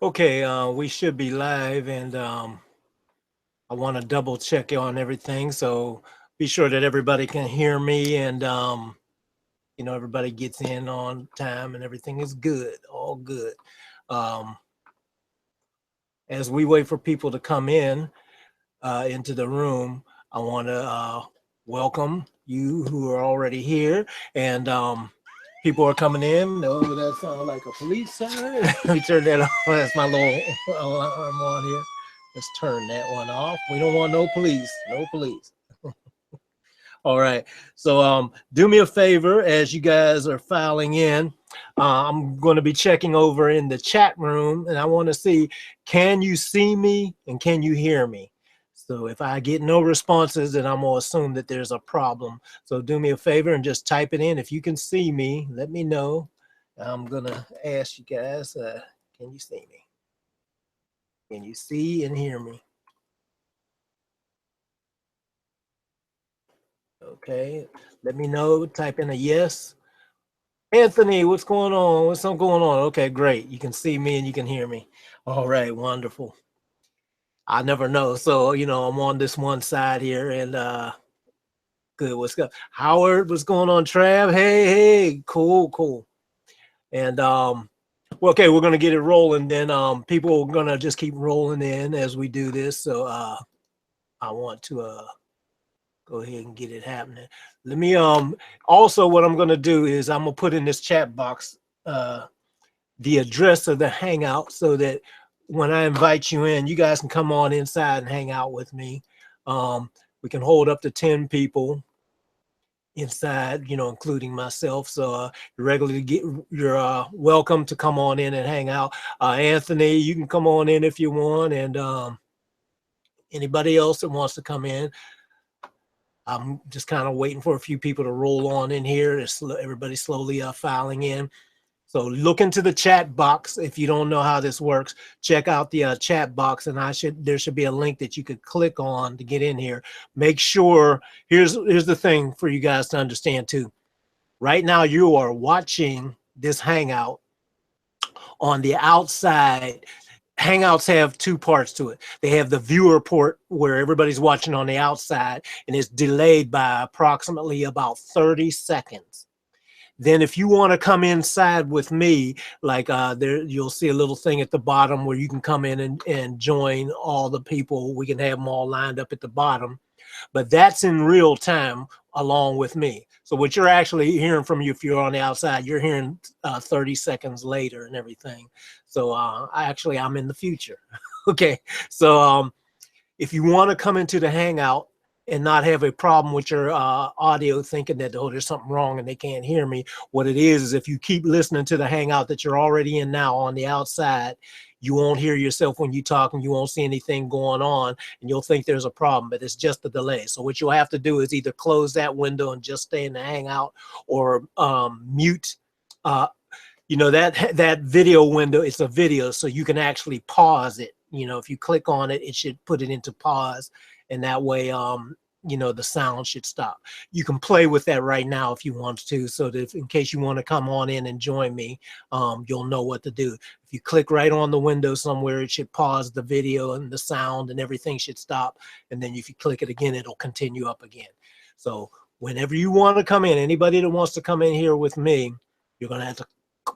Okay, we should be live, and I want to double check on everything. So be sure that everybody can hear me, and everybody gets in on time, and everything is good, all good. Um, as we wait for people to come in into the room, I want to welcome you who are already here, and people are coming in. Oh, that sounds like a police siren. Let me turn that off. That's my little alarm on here. Let's turn that one off. We don't want no police. No police. All right. So do me a favor as you guys are filing in. I'm going to be checking over in the chat room, and I want to see, can you see me and can you hear me? So if I get no responses, then I'm going to assume that there's a problem. So do me a favor and just type it in. If you can see me, let me know. I'm going to ask you guys, can you see me? Can you see and hear me? Okay, let me know. Type in a yes. Anthony, what's going on? What's going on? Okay, great. You can see me and you can hear me. All right, wonderful. I never know. So, I'm on this one side here, and good. What's good? Howard, what's going on? Trav, hey, cool. And well, okay, we're gonna get it rolling. Then people are gonna just keep rolling in as we do this. So I want to go ahead and get it happening. Let me also, what I'm gonna do is I'm gonna put in this chat box the address of the hangout, so that when I invite you in, you guys can come on inside and hang out with me. We can hold up to 10 people inside, including myself. So you're welcome to come on in and hang out. Anthony, you can come on in if you want, and anybody else that wants to come in. I'm just kind of waiting for a few people to roll on in here. Everybody slowly filing in. So look into the chat box. If you don't know how this works, check out the chat box, and there should be a link that you could click on to get in here. Make sure, here's the thing for you guys to understand too. Right now you are watching this hangout on the outside. Hangouts have two parts to it. They have the viewer port where everybody's watching on the outside, and it's delayed by approximately about 30 seconds. Then if you want to come inside with me, like there, you'll see a little thing at the bottom where you can come in and join all the people. We can have them all lined up at the bottom, but that's in real time along with me. So what you're actually hearing from you, if you're on the outside, you're hearing 30 seconds later and everything. So I'm in the future. Okay. So if you want to come into the hangout and not have a problem with your audio, thinking that, oh, there's something wrong and they can't hear me. What it is if you keep listening to the hangout that you're already in now on the outside, you won't hear yourself when you talk, and you won't see anything going on, and you'll think there's a problem, but it's just a delay. So what you'll have to do is either close that window and just stay in the hangout, or mute that video window. It's a video, so you can actually pause it. If you click on it, it should put it into pause, and that way the sound should stop. You can play with that right now if you want to, so that in case you want to come on in and join me, you'll know what to do. If you click right on the window somewhere, it should pause the video, and the sound and everything should stop, and then if you click it again, it'll continue up again. So whenever you want to come in, anybody that wants to come in here with me, you're going to have to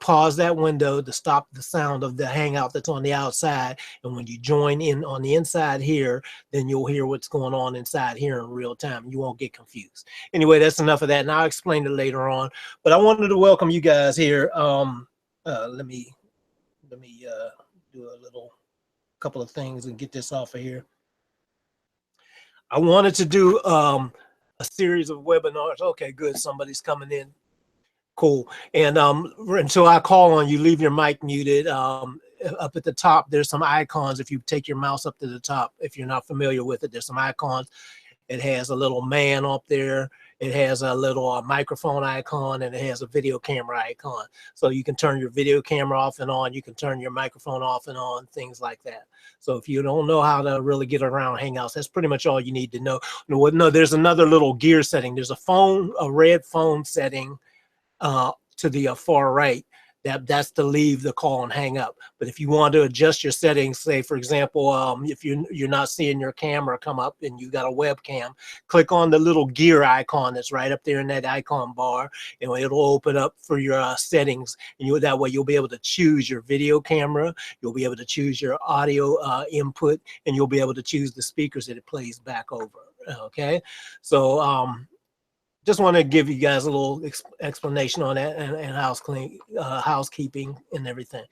pause that window to stop the sound of the hangout that's on the outside. And when you join in on the inside here, then you'll hear what's going on inside here in real time. You won't get confused. Anyway, that's enough of that, and I'll explain it later on. But I wanted to welcome you guys here. Let me do a couple of things and get this off of here. I wanted to do a series of webinars. Okay, good. Somebody's coming in. Cool. And until I call on you, leave your mic muted. Up at the top, there's some icons. If you take your mouse up to the top, if you're not familiar with it, there's some icons. It has a little man up there. It has a little microphone icon, and it has a video camera icon. So you can turn your video camera off and on. You can turn your microphone off and on, things like that. So if you don't know how to really get around Hangouts, that's pretty much all you need to know. No, there's another little gear setting. There's a red phone setting to the far right that's to leave the call and hang up. But if you want to adjust your settings, say for example, if you're not seeing your camera come up and you got a webcam, click on the little gear icon that's right up there in that icon bar, and it'll open up for your settings. And that way you'll be able to choose your video camera, you'll be able to choose your audio input, and you'll be able to choose the speakers that it plays back over. Okay, so just want to give you guys a little explanation on that and housekeeping and everything.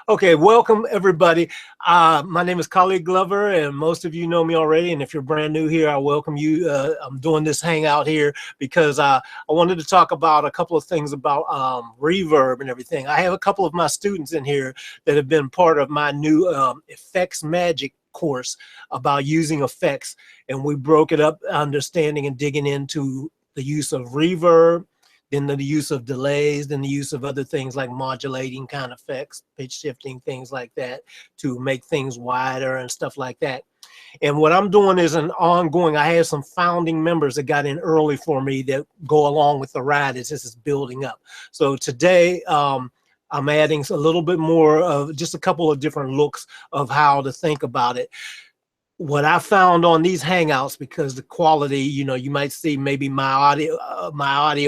Okay, welcome everybody. My name is Khaliq Glover, and most of you know me already. And if you're brand new here, I welcome you. I'm doing this hangout here because I wanted to talk about a couple of things about reverb and everything. I have a couple of my students in here that have been part of my new Effects Magic course about using effects, and we broke it up, understanding and digging into the use of reverb, then the use of delays, then the use of other things like modulating kind of effects, pitch shifting, things like that, to make things wider and stuff like that. And what I'm doing is an ongoing, I have some founding members that got in early for me that go along with the ride as this is building up. So today, I'm adding a little bit more of just a couple of different looks of how to think about it. What I found on these hangouts, because the quality, you know, you might see maybe my audio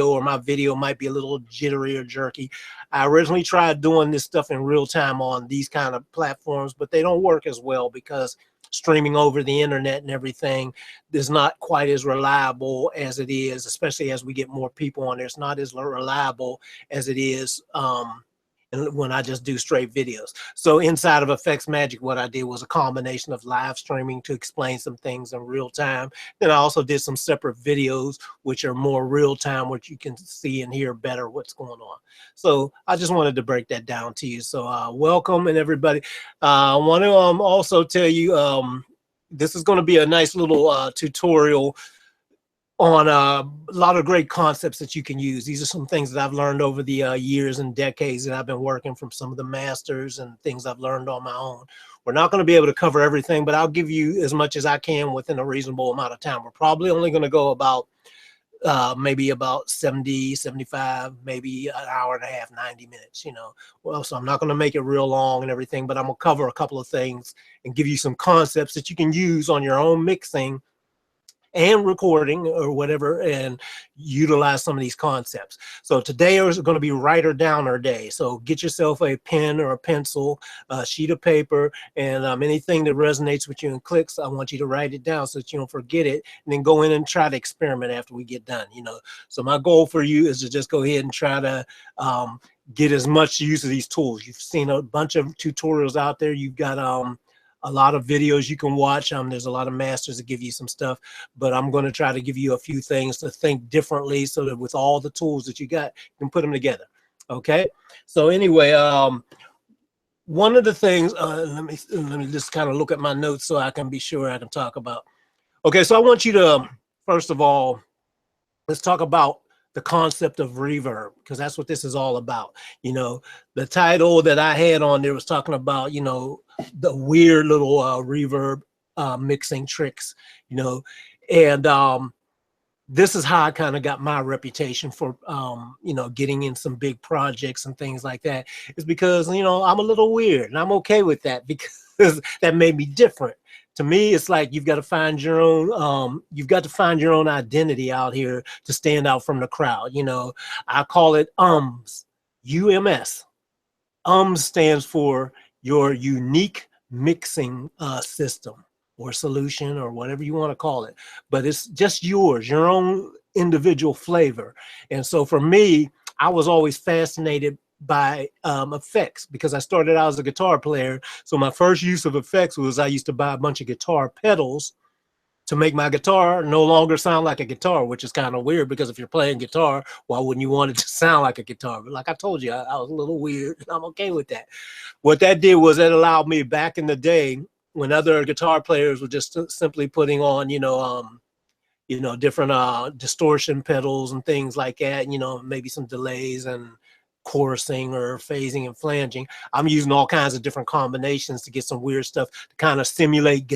or my video might be a little jittery or jerky. I originally tried doing this stuff in real time on these kind of platforms, but they don't work as well because streaming over the internet and everything is not quite as reliable as it is, especially as we get more people on there. It's not as reliable as it is and when I just do straight videos. So inside of Effects Magic, what I did was a combination of live streaming to explain some things in real time. Then I also did some separate videos, which are more real time, which you can see and hear better what's going on. So I just wanted to break that down to you. So welcome, and everybody. I want to also tell you, this is going to be a nice little tutorial on a lot of great concepts that you can use. These are some things that I've learned over the years and decades that I've been working from some of the masters and things I've learned on my own. We're not going to be able to cover everything, but I'll give you as much as I can within a reasonable amount of time. We're probably only going to go about maybe about 70, 75, maybe an hour and a half, 90 minutes, you know. Well, so I'm not going to make it real long and everything, but I'm going to cover a couple of things and give you some concepts that you can use on your own mixing and recording or whatever, and utilize some of these concepts. So today is going to be writer downer day. So get yourself a pen or a pencil, a sheet of paper, and anything that resonates with you and clicks, I want you to write it down so that you don't forget it, and then go in and try to experiment after we get done, you know. So my goal for you is to just go ahead and try to get as much use of these tools. You've seen a bunch of tutorials out there. You've got a lot of videos you can watch. There's a lot of masters that give you some stuff, but I'm going to try to give you a few things to think differently so that with all the tools that you got, you can put them together. Okay. So anyway, one of the things, let me just kind of look at my notes so I can be sure I can talk about. Okay. So I want you to, first of all, let's talk about the concept of reverb, because that's what this is all about. You know, the title that I had on there was talking about, you know, the weird little reverb mixing tricks, you know, and this is how I kind of got my reputation for, you know, getting in some big projects and things like that, is because, you know, I'm a little weird, and I'm okay with that because that made me different. To me, it's like you've got to find your own, identity out here to stand out from the crowd. You know, I call it UMS, UMS. UMS stands for your unique mixing system or solution or whatever you want to call it. But it's just yours, your own individual flavor. And so for me, I was always fascinated by effects because I started out as a guitar player. So my first use of effects was I used to buy a bunch of guitar pedals to make my guitar no longer sound like a guitar, which is kind of weird because if you're playing guitar, why wouldn't you want it to sound like a guitar? But like I told you, I was a little weird, and I'm okay with that. What that did was it allowed me back in the day when other guitar players were just simply putting on, you know, different distortion pedals and things like that, you know, maybe some delays and chorusing or phasing and flanging. I'm using all kinds of different combinations to get some weird stuff to kind of simulate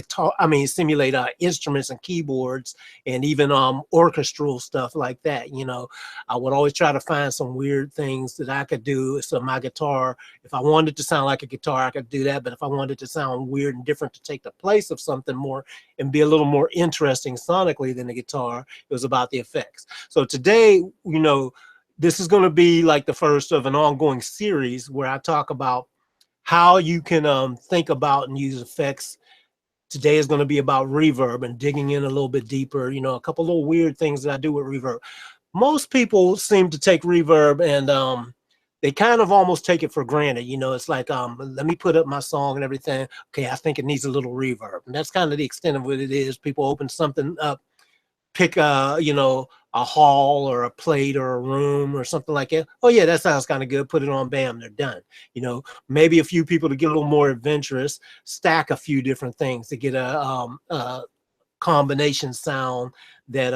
simulate instruments and keyboards and even orchestral stuff like that. You know, I would always try to find some weird things that I could do. So my guitar, if I wanted to sound like a guitar, I could do that. But if I wanted to sound weird and different to take the place of something more and be a little more interesting sonically than the guitar, it was about the effects. So today, you know, this is going to be like the first of an ongoing series where I talk about how you can think about and use effects. Today is going to be about reverb and digging in a little bit deeper, you know, a couple little weird things that I do with reverb. Most people seem to take reverb and they kind of almost take it for granted. You know, it's like, let me put up my song and everything. Okay, I think it needs a little reverb. And that's kind of the extent of what it is. People open something up, pick you know, a hall or a plate or a room or something like that. Oh yeah, that sounds kind of good. Put it on, bam, they're done. You know, maybe a few people to get a little more adventurous, stack a few different things to get a combination sound that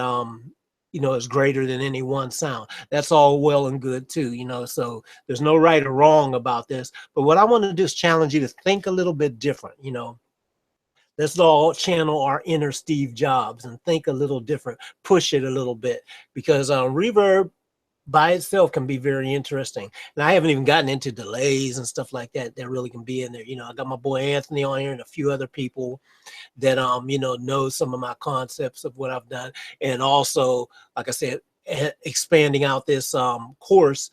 you know, is greater than any one sound. That's all well and good too, you know, so there's no right or wrong about this. But what I want to do is challenge you to think a little bit different, you know. Let's all channel our inner Steve Jobs and think a little different, push it a little bit, because reverb by itself can be very interesting. And I haven't even gotten into delays and stuff like that that really can be in there. You know, I got my boy Anthony on here and a few other people that you know some of my concepts of what I've done. And also, like I said, expanding out this course.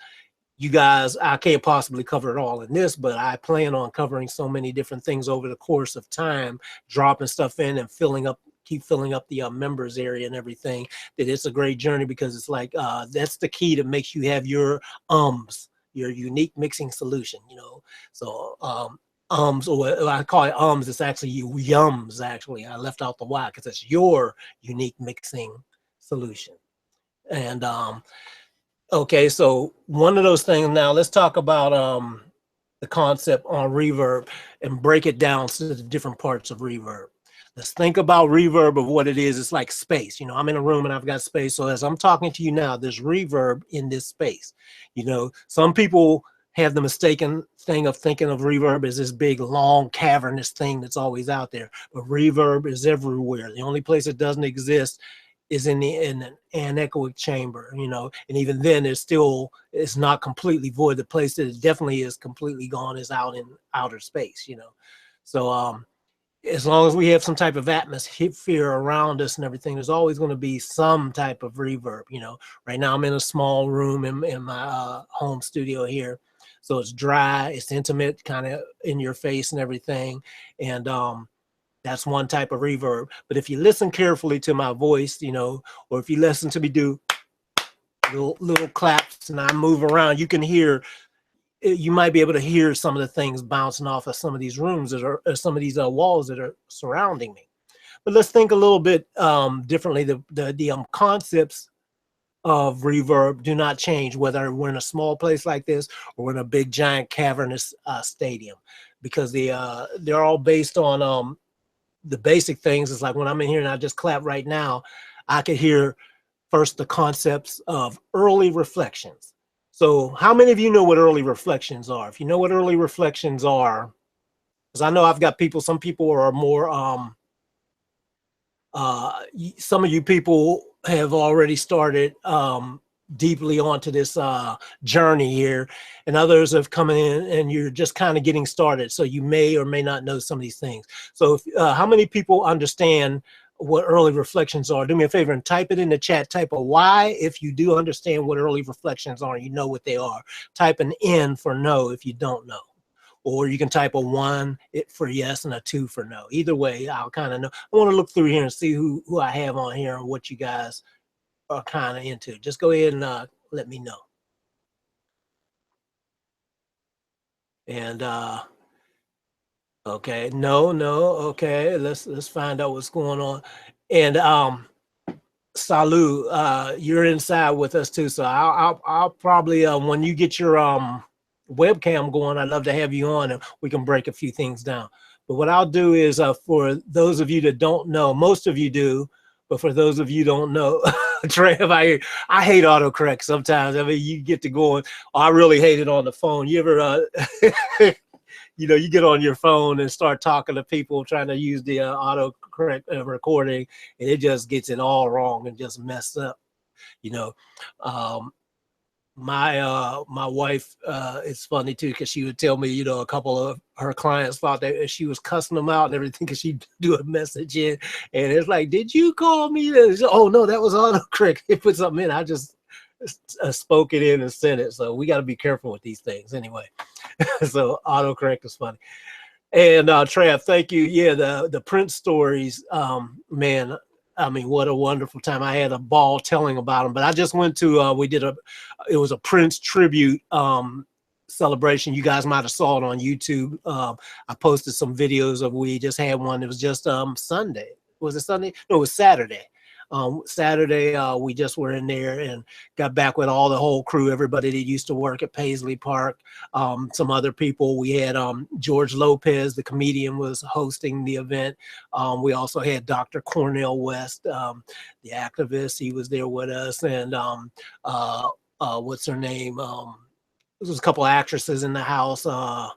You guys, I can't possibly cover it all in this, but I plan on covering so many different things over the course of time, dropping stuff in and keep filling up the members area and everything, that it's a great journey, because it's like, that's the key that makes you have your unique mixing solution, you know? So, or I call it it's actually yums, actually. I left out the Y because it's your unique mixing solution. And, okay, so one of those things. Now let's talk about the concept on reverb and break it down to the different parts of reverb. Let's think about reverb of what it is. It's like space. You know, I'm in a room and I've got space. So as I'm talking to you now, there's reverb in this space. You know, some people have the mistaken thing of thinking of reverb as this big, long, cavernous thing that's always out there. But reverb is everywhere. The only place it doesn't exist is in an anechoic chamber, you know, and even then it's not completely void. The place that it definitely is completely gone is out in outer space, you know. So as long as we have some type of atmosphere around us and everything, there's always going to be some type of reverb, you know. Right now I'm in a small room in my home studio here, so it's dry, it's intimate, kind of in your face and everything, and that's one type of reverb. But if you listen carefully to my voice, you know, or if you listen to me do little claps and I move around, you can hear, you might be able to hear some of the things bouncing off of some of these rooms that are, some of these walls that are surrounding me. But let's think a little bit differently. The concepts of reverb do not change whether we're in a small place like this or we're in a big, giant, cavernous stadium, because they're all based on the basic things. Is like when I'm in here and I just clap right now, I could hear first the concepts of early reflections. So how many of you know what early reflections are? If you know what early reflections are, because I know I've got people, some people are more, some of you people have already started deeply onto this journey here, and others have come in and you're just kind of getting started, so you may or may not know some of these things. So if, how many people understand what early reflections are? Do me a favor and type it in the chat. Type a Y if you do understand what early reflections are, you know what they are. Type an N for no if you don't know, or you can type a 1 for yes and a 2 for no. Either way, I'll kind of know. I want to look through here and see who I have on here and what you guys are kind of into. Just go ahead and let me know. And okay, no, okay, let's find out what's going on. And Salu, you're inside with us too, so I'll probably when you get your webcam going, I'd love to have you on and we can break a few things down. But what I'll do is for those of you that don't know, most of you do, but for those of you don't know, Trev, I hate autocorrect sometimes. I mean, you get to going. Oh, I really hate it on the phone. You ever, you know, you get on your phone and start talking to people trying to use the autocorrect recording, and it just gets it all wrong and just messed up. You know, my wife, it's funny too, because she would tell me, you know, a couple of her clients thought that she was cussing them out and everything because she'd do a message in, and it's like, did you call me? Oh no, that was autocorrect. It put something in. I just spoke it in and sent it. So we got to be careful with these things anyway. So autocorrect is funny. And Trav, thank you. Yeah, the Prince stories, man. I mean, what a wonderful time. I had a ball telling about them, but I just went to, it was a Prince tribute celebration. You guys might have saw it on YouTube. I posted some videos of, we just had one. It was just Sunday. Was it Sunday? No, it was Saturday. Saturday, we just were in there and got back with all the whole crew, everybody that used to work at Paisley Park, some other people. We had George Lopez, the comedian, was hosting the event. We also had Dr. Cornel West, the activist. He was there with us. And what's her name? There was a couple of actresses in the house. My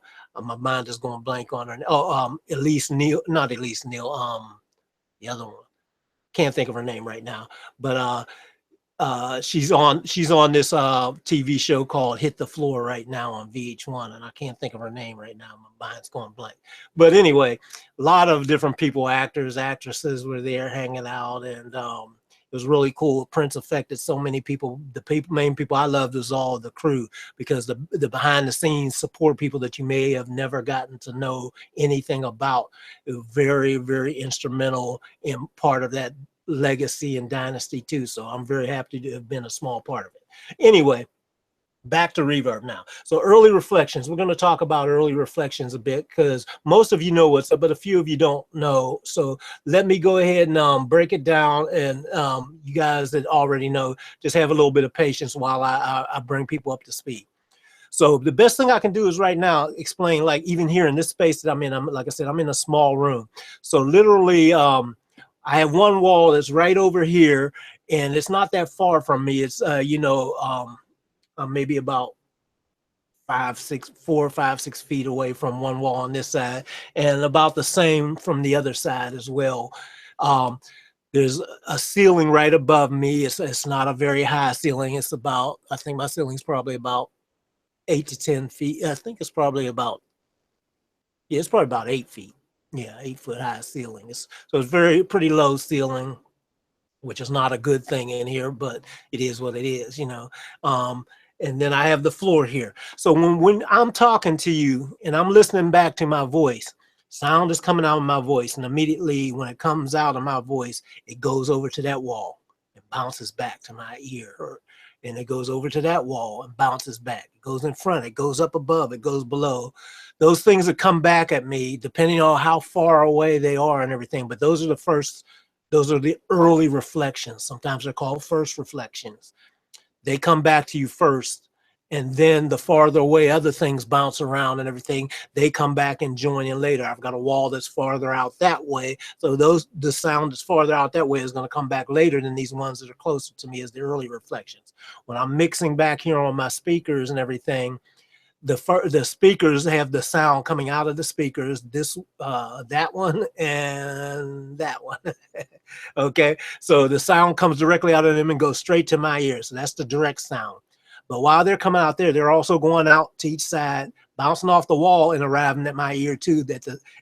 mind is going blank on her. Oh, Elise Neal, not Elise Neal, the other one. Can't think of her name right now, but she's on this TV show called Hit the Floor right now on VH1, and I can't think of her name right now. My mind's going blank. But anyway, a lot of different people, actors, actresses were there hanging out, and it was really cool. Prince affected so many people. The main people I loved was all the crew, because the behind the scenes support people that you may have never gotten to know anything about. It was very, very instrumental in part of that legacy and dynasty too. So I'm very happy to have been a small part of it. Anyway, back to Reverb now. So early reflections, we're going to talk about early reflections a bit, because most of you know what's up, but a few of you don't know. So let me go ahead and break it down, and you guys that already know, just have a little bit of patience while I bring people up to speed. So the best thing I can do is right now explain, like even here in this space that I'm in, like I said, I'm in a small room. So literally, I have one wall that's right over here, and it's not that far from me. It's, you know, maybe about 4 or 5, 6 feet away from one wall on this side, and about the same from the other side as well. There's a ceiling right above me. It's not a very high ceiling. It's about, I think my ceiling's probably about 8 to 10 feet. I think it's probably about, yeah, it's probably about 8 feet. Yeah, 8-foot high ceiling. So it's pretty low ceiling, which is not a good thing in here, but it is what it is, you know. And then I have the floor here. So when I'm talking to you and I'm listening back to my voice, sound is coming out of my voice, and immediately when it comes out of my voice, it goes over to that wall and bounces back to my ear. And it goes over to that wall and bounces back. It goes in front, it goes up above, it goes below. Those things that come back at me, depending on how far away they are and everything, but those are the early reflections. Sometimes they're called first reflections. They come back to you first, and then the farther away other things bounce around and everything, they come back and join in later. I've got a wall that's farther out that way, so the sound that's farther out that way is going to come back later than these ones that are closer to me as the early reflections. When I'm mixing back here on my speakers and everything, the speakers have the sound coming out of the speakers, that one and that one. Okay, so the sound comes directly out of them and goes straight to my ear. So that's the direct sound. But while they're coming out there, they're also going out to each side, bouncing off the wall and arriving at my ear too,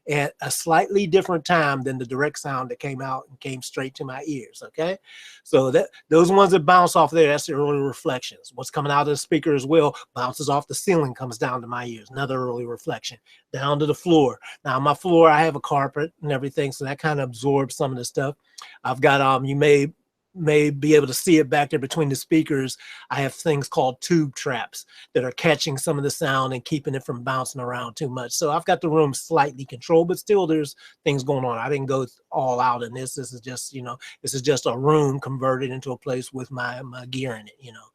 at a slightly different time than the direct sound that came out and came straight to my ears. Okay, so those ones that bounce off there, that's the early reflections. What's coming out of the speaker as well bounces off the ceiling, comes down to my ears, another early reflection, down to the floor. Now my floor, I have a carpet and everything, so that kind of absorbs some of the stuff. I've got you may be able to see it back there between the speakers. I have things called tube traps that are catching some of the sound and keeping it from bouncing around too much. So I've got the room slightly controlled, but still there's things going on. I didn't go all out in this. This is just, you know, this is just a room converted into a place with my gear in it, you know.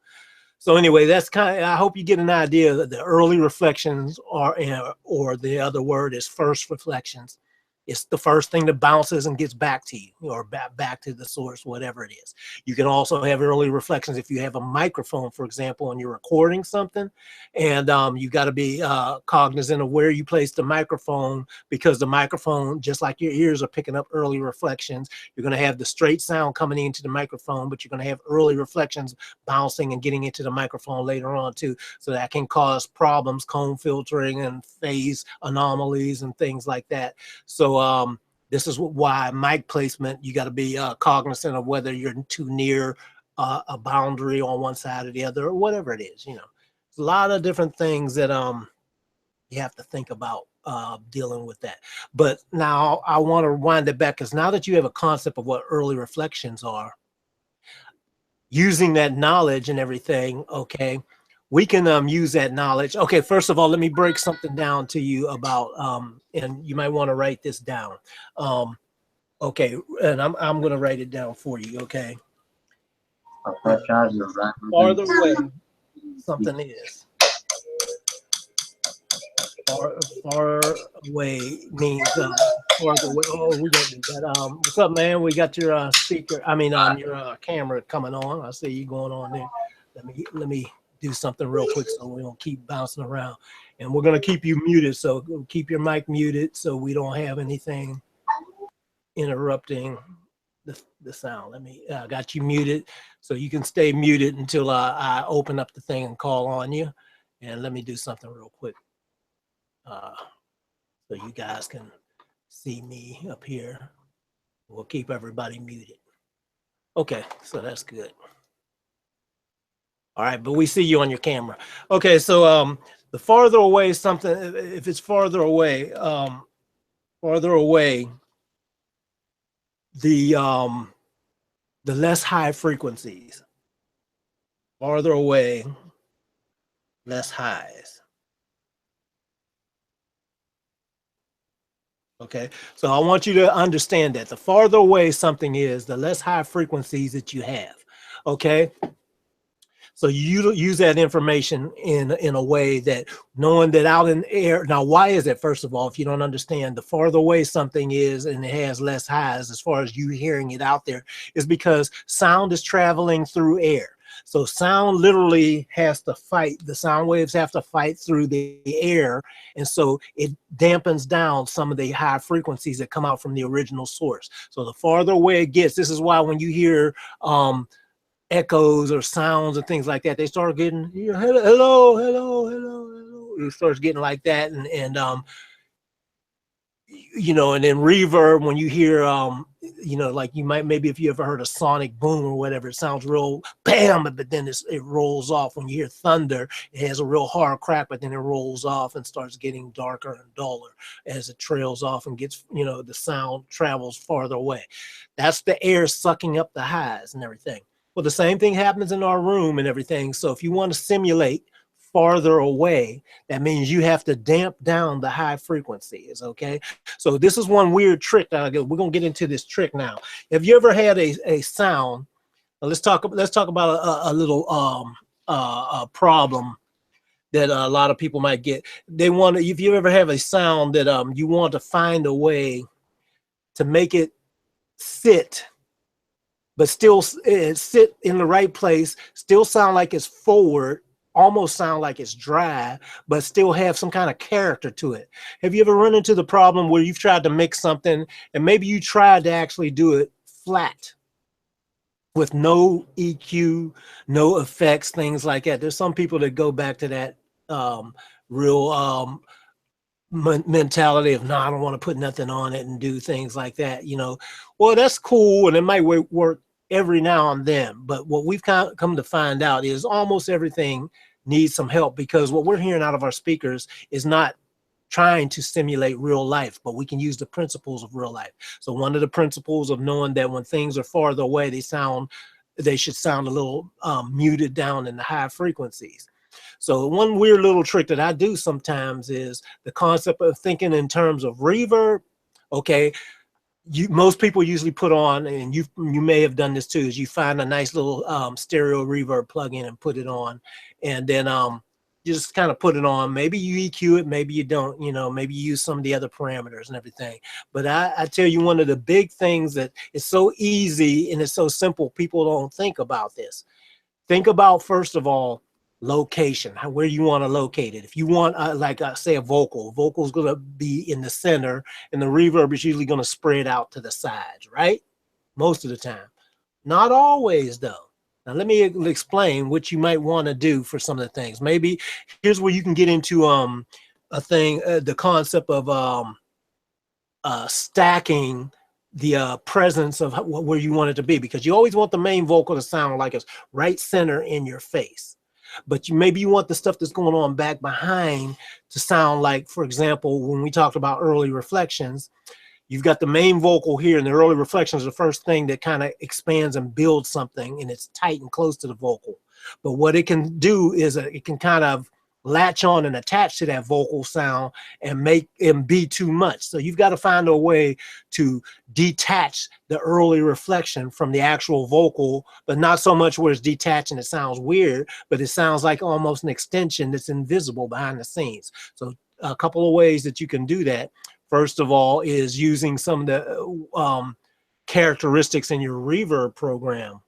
So anyway, that's kind of, I hope you get an idea that the early reflections are, or the other word is first reflections. It's the first thing that bounces and gets back to you, or back to the source, whatever it is. You can also have early reflections if you have a microphone, for example, and you're recording something, and you got to be cognizant of where you place the microphone, because the microphone, just like your ears, are picking up early reflections. You're going to have the straight sound coming into the microphone, but you're going to have early reflections bouncing and getting into the microphone later on too. So that can cause problems, comb filtering and phase anomalies and things like that. So this is why mic placement, you got to be cognizant of whether you're too near a boundary on one side or the other, or whatever it is. You know, there's a lot of different things that you have to think about dealing with that. But now I want to wind it back, because now that you have a concept of what early reflections are, using that knowledge and everything, okay, we can use that knowledge. Okay, first of all, let me break something down to you about, and you might want to write this down. Okay, and I'm going to write it down for you, okay? Farther away something is. Far away means farther away. Oh, we got what's up, man? We got your speaker. I mean, your camera coming on. I see you going on there. Let me do something real quick so we don't keep bouncing around. And we're gonna keep you muted, so keep your mic muted so we don't have anything interrupting the sound. Let me got you muted, so you can stay muted until I open up the thing and call on you. And let me do something real quick. So you guys can see me up here. We'll keep everybody muted. Okay, so that's good. All right, but we see you on your camera. Okay, so the farther away something, if it's farther away, the less high frequencies. Farther away, less highs. Okay, so I want you to understand that the farther away something is, the less high frequencies that you have. Okay, so you use that information in a way that, knowing that out in the air. Now, why is it? First of all, if you don't understand, the farther away something is and it has less highs as far as you hearing it out there, is because sound is traveling through air. So sound literally has to fight, the sound waves have to fight through the air. And so it dampens down some of the high frequencies that come out from the original source. So the farther away it gets, this is why when you hear echoes or sounds and things like that, they start getting, you know, hello, hello, hello, hello. It starts getting like that. And you know, and then reverb, when you hear, you know, like you might, maybe if you ever heard a sonic boom or whatever, it sounds real bam, but then it rolls off. When you hear thunder, it has a real hard crack, but then it rolls off and starts getting darker and duller as it trails off and gets, you know, the sound travels farther away. That's the air sucking up the highs and everything. Well, the same thing happens in our room and everything. So if you want to simulate farther away, that means you have to damp down the high frequencies. Okay, so this is one weird trick that we're gonna get into this trick now. Have you ever had a sound? Let's talk about a little problem that a lot of people might get. They want to, if you ever have a sound that you want to find a way to make it sit, but still sit in the right place, still sound like it's forward, almost sound like it's dry, but still have some kind of character to it. Have you ever run into the problem where you've tried to mix something and maybe you tried to actually do it flat with no EQ, no effects, things like that? There's some people that go back to that real mentality of, no, I don't want to put nothing on it and do things like that, you know. Well, that's cool, and it might work every now and then, but what we've come to find out is almost everything needs some help, because what we're hearing out of our speakers is not trying to simulate real life, but we can use the principles of real life. So one of the principles of knowing that when things are farther away, they should sound a little muted down in the high frequencies. So one weird little trick that I do sometimes is the concept of thinking in terms of reverb. Okay, most people usually put on, and you may have done this too, is you find a nice little stereo reverb plug-in and put it on, and then You just kind of put it on. Maybe you EQ it, maybe you don't, you know, maybe you use some of the other parameters and everything. But I tell you, one of the big things that is so easy and it's so simple, people don't think about this. Think about, first of all, location, where you want to locate it. If you want, like say a vocal is going to be in the center and the reverb is usually going to spread out to the sides, right? Most of the time. Not always though. Now let me explain what you might want to do for some of the things. Maybe here's where you can get into a thing, the concept of stacking the presence of where you want it to be, because you always want the main vocal to sound like it's right center in your face. But maybe you want the stuff that's going on back behind to sound like, for example, when we talked about early reflections, you've got the main vocal here, and the early reflections are the first thing that kind of expands and builds something, and it's tight and close to the vocal. But what it can do is it can kind of latch on and attach to that vocal sound and make it be too much. So you've got to find a way to detach the early reflection from the actual vocal, but not so much where it's detached and it sounds weird, but it sounds like almost an extension that's invisible behind the scenes. So a couple of ways that you can do that. First of all is using some of the characteristics in your reverb program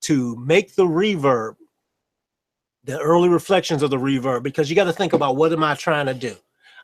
to make the reverb, the early reflections of the reverb, because you got to think about, what am I trying to do?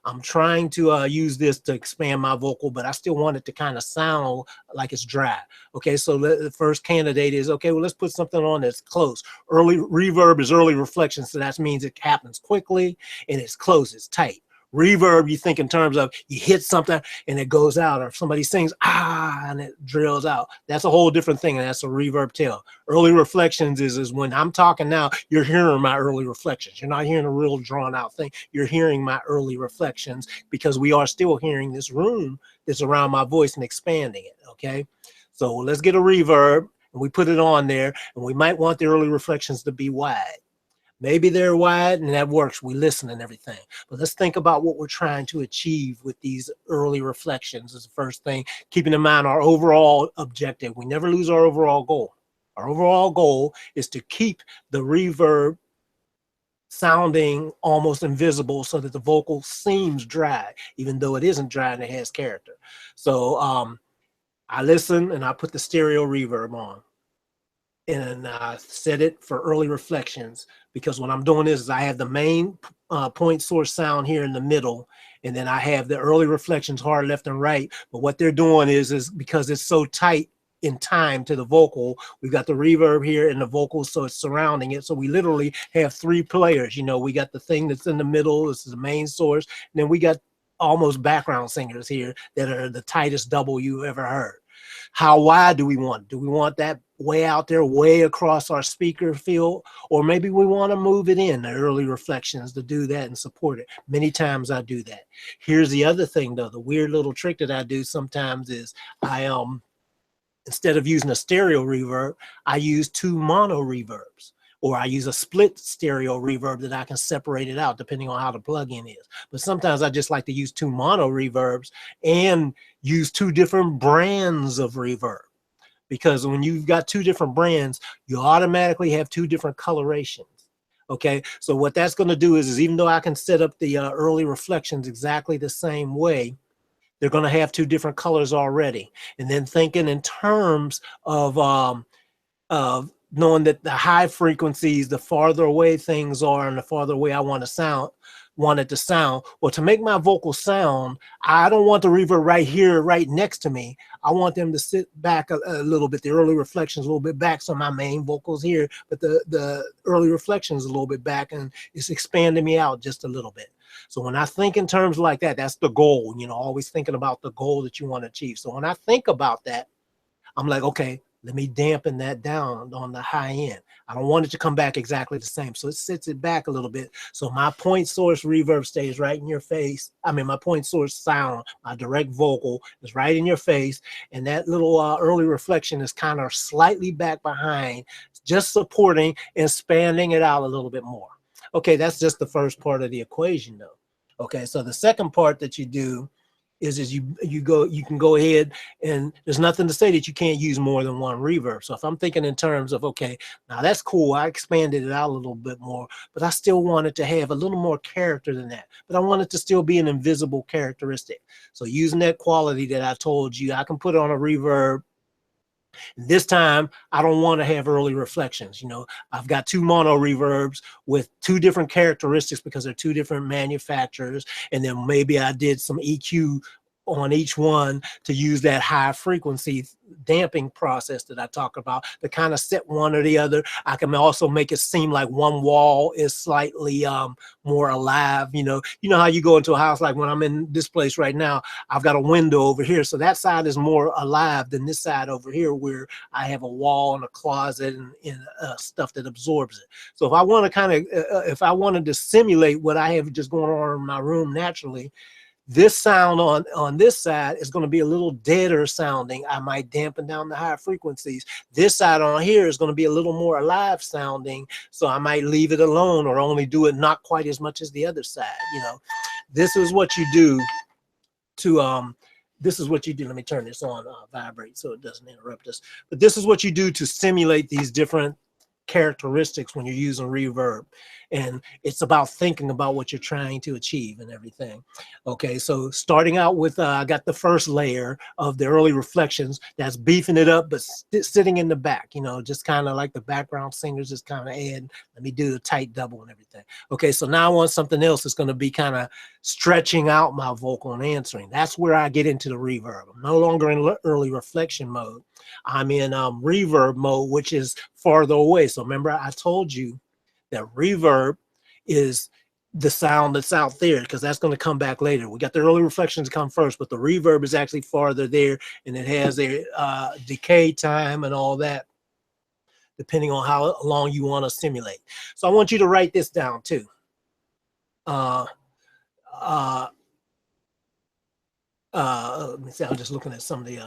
I'm trying to use this to expand my vocal, but I still want it to kind of sound like it's dry. Okay, so the first candidate is, okay, well, let's put something on that's close. Early reverb is early reflection, so that means it happens quickly and it's close, it's tight. Reverb, you think in terms of you hit something and it goes out, or if somebody sings and it drills out. That's a whole different thing, and that's a reverb tail. Early reflections is when I'm talking now, you're hearing my early reflections. You're not hearing a real drawn out thing. You're hearing my early reflections, because we are still hearing this room that's around my voice and expanding it. Okay, so let's get a reverb and we put it on there, and we might want the early reflections to be wide. Maybe they're wide and that works. We listen and everything. But let's think about what we're trying to achieve with these early reflections is the first thing, keeping in mind our overall objective. We never lose our overall goal. Our overall goal is to keep the reverb sounding almost invisible so that the vocal seems dry, even though it isn't dry and it has character. So I listen and I put the stereo reverb on. And I set it for early reflections, because what I'm doing is I have the main point source sound here in the middle, and then I have the early reflections hard left and right. But what they're doing is because it's so tight in time to the vocal, we've got the reverb here and the vocals, so it's surrounding it. So we literally have three players. You know, we got the thing that's in the middle, this is the main source, and then we got almost background singers here that are the tightest double you ever heard. How wide do we want? Do we want that way out there, way across our speaker field? Or maybe we want to move it in, the early reflections, to do that and support it. Many times I do that. Here's the other thing though, the weird little trick that I do sometimes is I, instead of using a stereo reverb, I use two mono reverbs. Or I use a split stereo reverb that I can separate it out depending on how the plugin is. But sometimes I just like to use two mono reverbs and use two different brands of reverb. Because when you've got two different brands, you automatically have two different colorations. Okay, so what that's going to do is even though I can set up the early reflections exactly the same way, they're going to have two different colors already. And then thinking in terms of knowing that the high frequencies, the farther away things are and the farther away I want it to sound. Well, to make my vocal sound, I don't want the reverb right here, right next to me. I want them to sit back a little bit, the early reflections a little bit back, so my main vocal's here, but the early reflections a little bit back, and it's expanding me out just a little bit. So when I think in terms like that, that's the goal, you know, always thinking about the goal that you want to achieve. So when I think about that, I'm like, okay, let me dampen that down on the high end. I don't want it to come back exactly the same. So it sits it back a little bit. So my point source reverb stays right in your face. I mean, my point source sound, my direct vocal is right in your face. And that little early reflection is kind of slightly back behind, just supporting and expanding it out a little bit more. Okay, that's just the first part of the equation though. Okay, so the second part that you do is you can go ahead, and there's nothing to say that you can't use more than one reverb. So if I'm thinking in terms of, okay, now that's cool, I expanded it out a little bit more, but I still wanted to have a little more character than that, but I want it to still be an invisible characteristic. So using that quality that I told you, I can put on a reverb. This time, I don't want to have early reflections. You know, I've got two mono reverbs with two different characteristics because they're two different manufacturers. And then maybe I did some EQ on each one to use that high frequency damping process that I talk about to kind of set one or the other. I can also make it seem like one wall is slightly more alive. You know how you go into a house, like when I'm in this place right now, I've got a window over here, so that side is more alive than this side over here where I have a wall and a closet and stuff that absorbs it. So if I want to kind of if I wanted to simulate what I have just going on in my room naturally, this sound on this side is going to be a little deader sounding. I might dampen down the high frequencies. This side on here is going to be a little more alive sounding, so I might leave it alone or only do it not quite as much as the other side. You know, this is what you do to this is what you do. Let me turn this on vibrate so it doesn't interrupt us. But this is what you do to simulate these different characteristics when you're using reverb. And it's about thinking about what you're trying to achieve and everything. Okay, so starting out with I got the first layer of the early reflections that's beefing it up, but sitting in the back, you know, just kind of like the background singers just kind of add, let me do a tight double and everything. Okay, so now I want something else that's going to be kind of stretching out my vocal and answering. That's where I get into the reverb. I'm no longer in early reflection mode. I'm in reverb mode, which is farther away. So remember, I told you that reverb is the sound that's out there, because that's going to come back later. We got the early reflections to come first, but the reverb is actually farther there, and it has a decay time and all that, depending on how long you want to simulate. So I want you to write this down too. Let me see, I'm just looking at some of the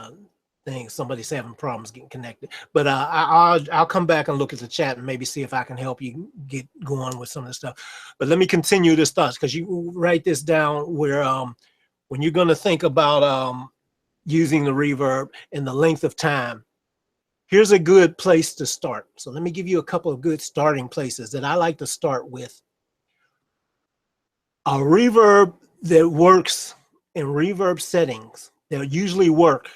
things. Somebody's having problems getting connected, but I'll come back and look at the chat and maybe see if I can help you get going with some of the stuff. But let me continue this thoughts, because you write this down where when you're going to think about using the reverb and the length of time, here's a good place to start. So let me give you a couple of good starting places that I like to start with. A reverb that works in reverb settings, they'll usually work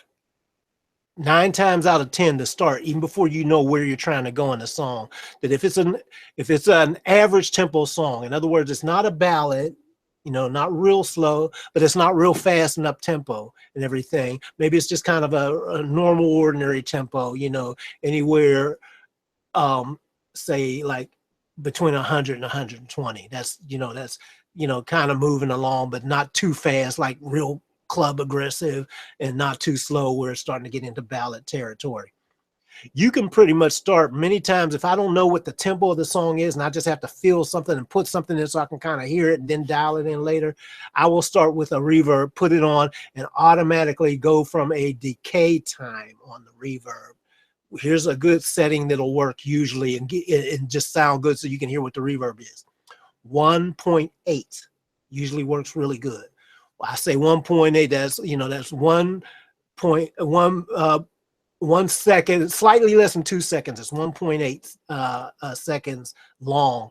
9 times out of 10 to start, even before you know where you're trying to go in the song. That if it's an average tempo song, in other words, it's not a ballad, you know, not real slow, but it's not real fast and up tempo and everything. Maybe it's just kind of a normal, ordinary tempo, you know, anywhere, say like between 100 and 120. That's, you know, kind of moving along, but not too fast, like real club aggressive, and not too slow where it's starting to get into ballad territory. You can pretty much start many times. If I don't know what the tempo of the song is and I just have to feel something and put something in so I can kind of hear it and then dial it in later, I will start with a reverb, put it on, and automatically go from a decay time on the reverb. Here's a good setting that'll work usually and just sound good so you can hear what the reverb is. 1.8 usually works really good. I say 1.8, that's, you know, that's 1 second, slightly less than 2 seconds. It's 1.8 seconds long,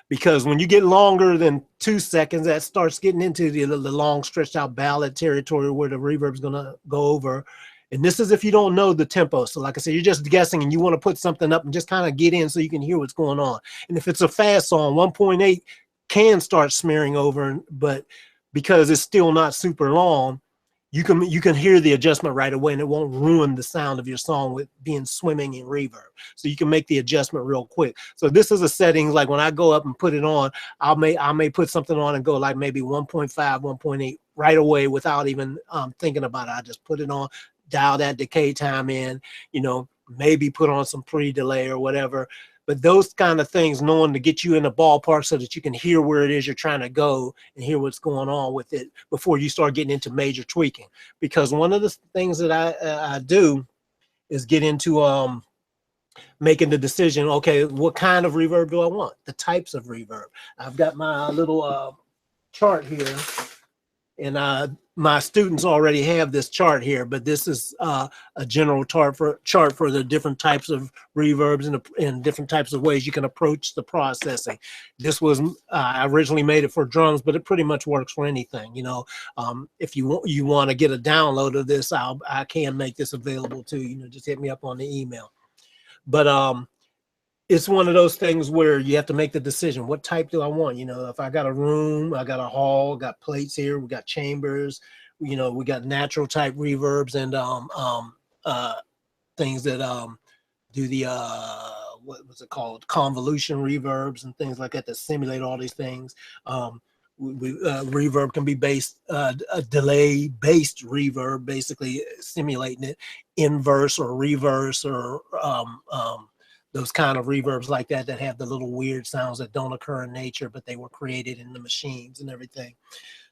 because when you get longer than 2 seconds, that starts getting into the long stretched out ballad territory where the reverb is going to go over. And this is if you don't know the tempo. So like I said, you're just guessing and you want to put something up and just kind of get in so you can hear what's going on. And if it's a fast song, 1.8 can start smearing over, but because it's still not super long, you can hear the adjustment right away, and it won't ruin the sound of your song with being swimming in reverb. So you can make the adjustment real quick. So this is a setting, like when I go up and put it on, I may put something on and go like maybe 1.5, 1.8 right away without even thinking about it. I just put it on, dial that decay time in, you know, maybe put on some pre-delay or whatever. But those kind of things, knowing to get you in the ballpark so that you can hear where it is you're trying to go and hear what's going on with it before you start getting into major tweaking. Because one of the things that I do is get into making the decision, okay, what kind of reverb do I want? The types of reverb. I've got my little chart here, And my students already have this chart here, but this is a general chart for the different types of reverbs and different types of ways you can approach the processing. This was I originally made it for drums, but it pretty much works for anything. You know, if you want to get a download of this, I can make this available too. You know, just hit me up on the email. But it's one of those things where you have to make the decision. What type do I want? You know, if I got a room, I got a hall, got plates here, we got chambers, you know, we got natural type reverbs and things that do the what was it called, convolution reverbs and things like that that simulate all these things. Reverb can be based a delay based reverb, basically simulating it, inverse or reverse or those kind of reverbs like that that have the little weird sounds that don't occur in nature, but they were created in the machines and everything.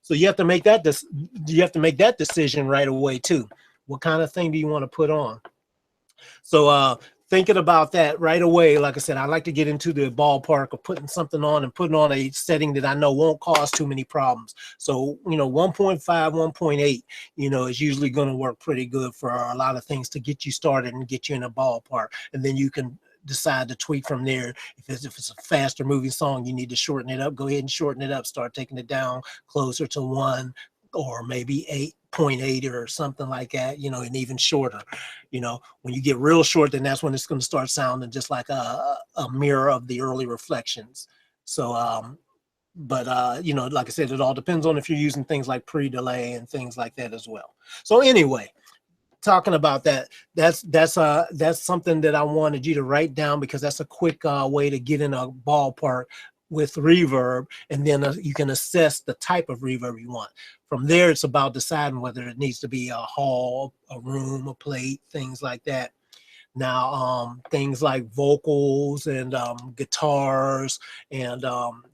So you have to make that decision right away too. What kind of thing do you want to put on? So thinking about that right away, like I said, I like to get into the ballpark of putting something on and putting on a setting that I know won't cause too many problems. So, you know, 1.5, 1.8, you know, is usually going to work pretty good for a lot of things to get you started and get you in a ballpark. And then you can decide to tweak from there. If it's a faster moving song, you need to shorten it up, go ahead and shorten it up, start taking it down closer to 1 or maybe 8.8 or something like that, you know, and even shorter. You know, when you get real short, then that's when it's going to start sounding just like a mirror of the early reflections. So but you know, like I said, it all depends on if you're using things like pre-delay and things like that as well. So anyway, talking about that, that's something that I wanted you to write down, because that's a quick way to get in a ballpark with reverb, and then you can assess the type of reverb you want. From there, it's about deciding whether it needs to be a hall, a room, a plate, things like that. Now, things like vocals and guitars and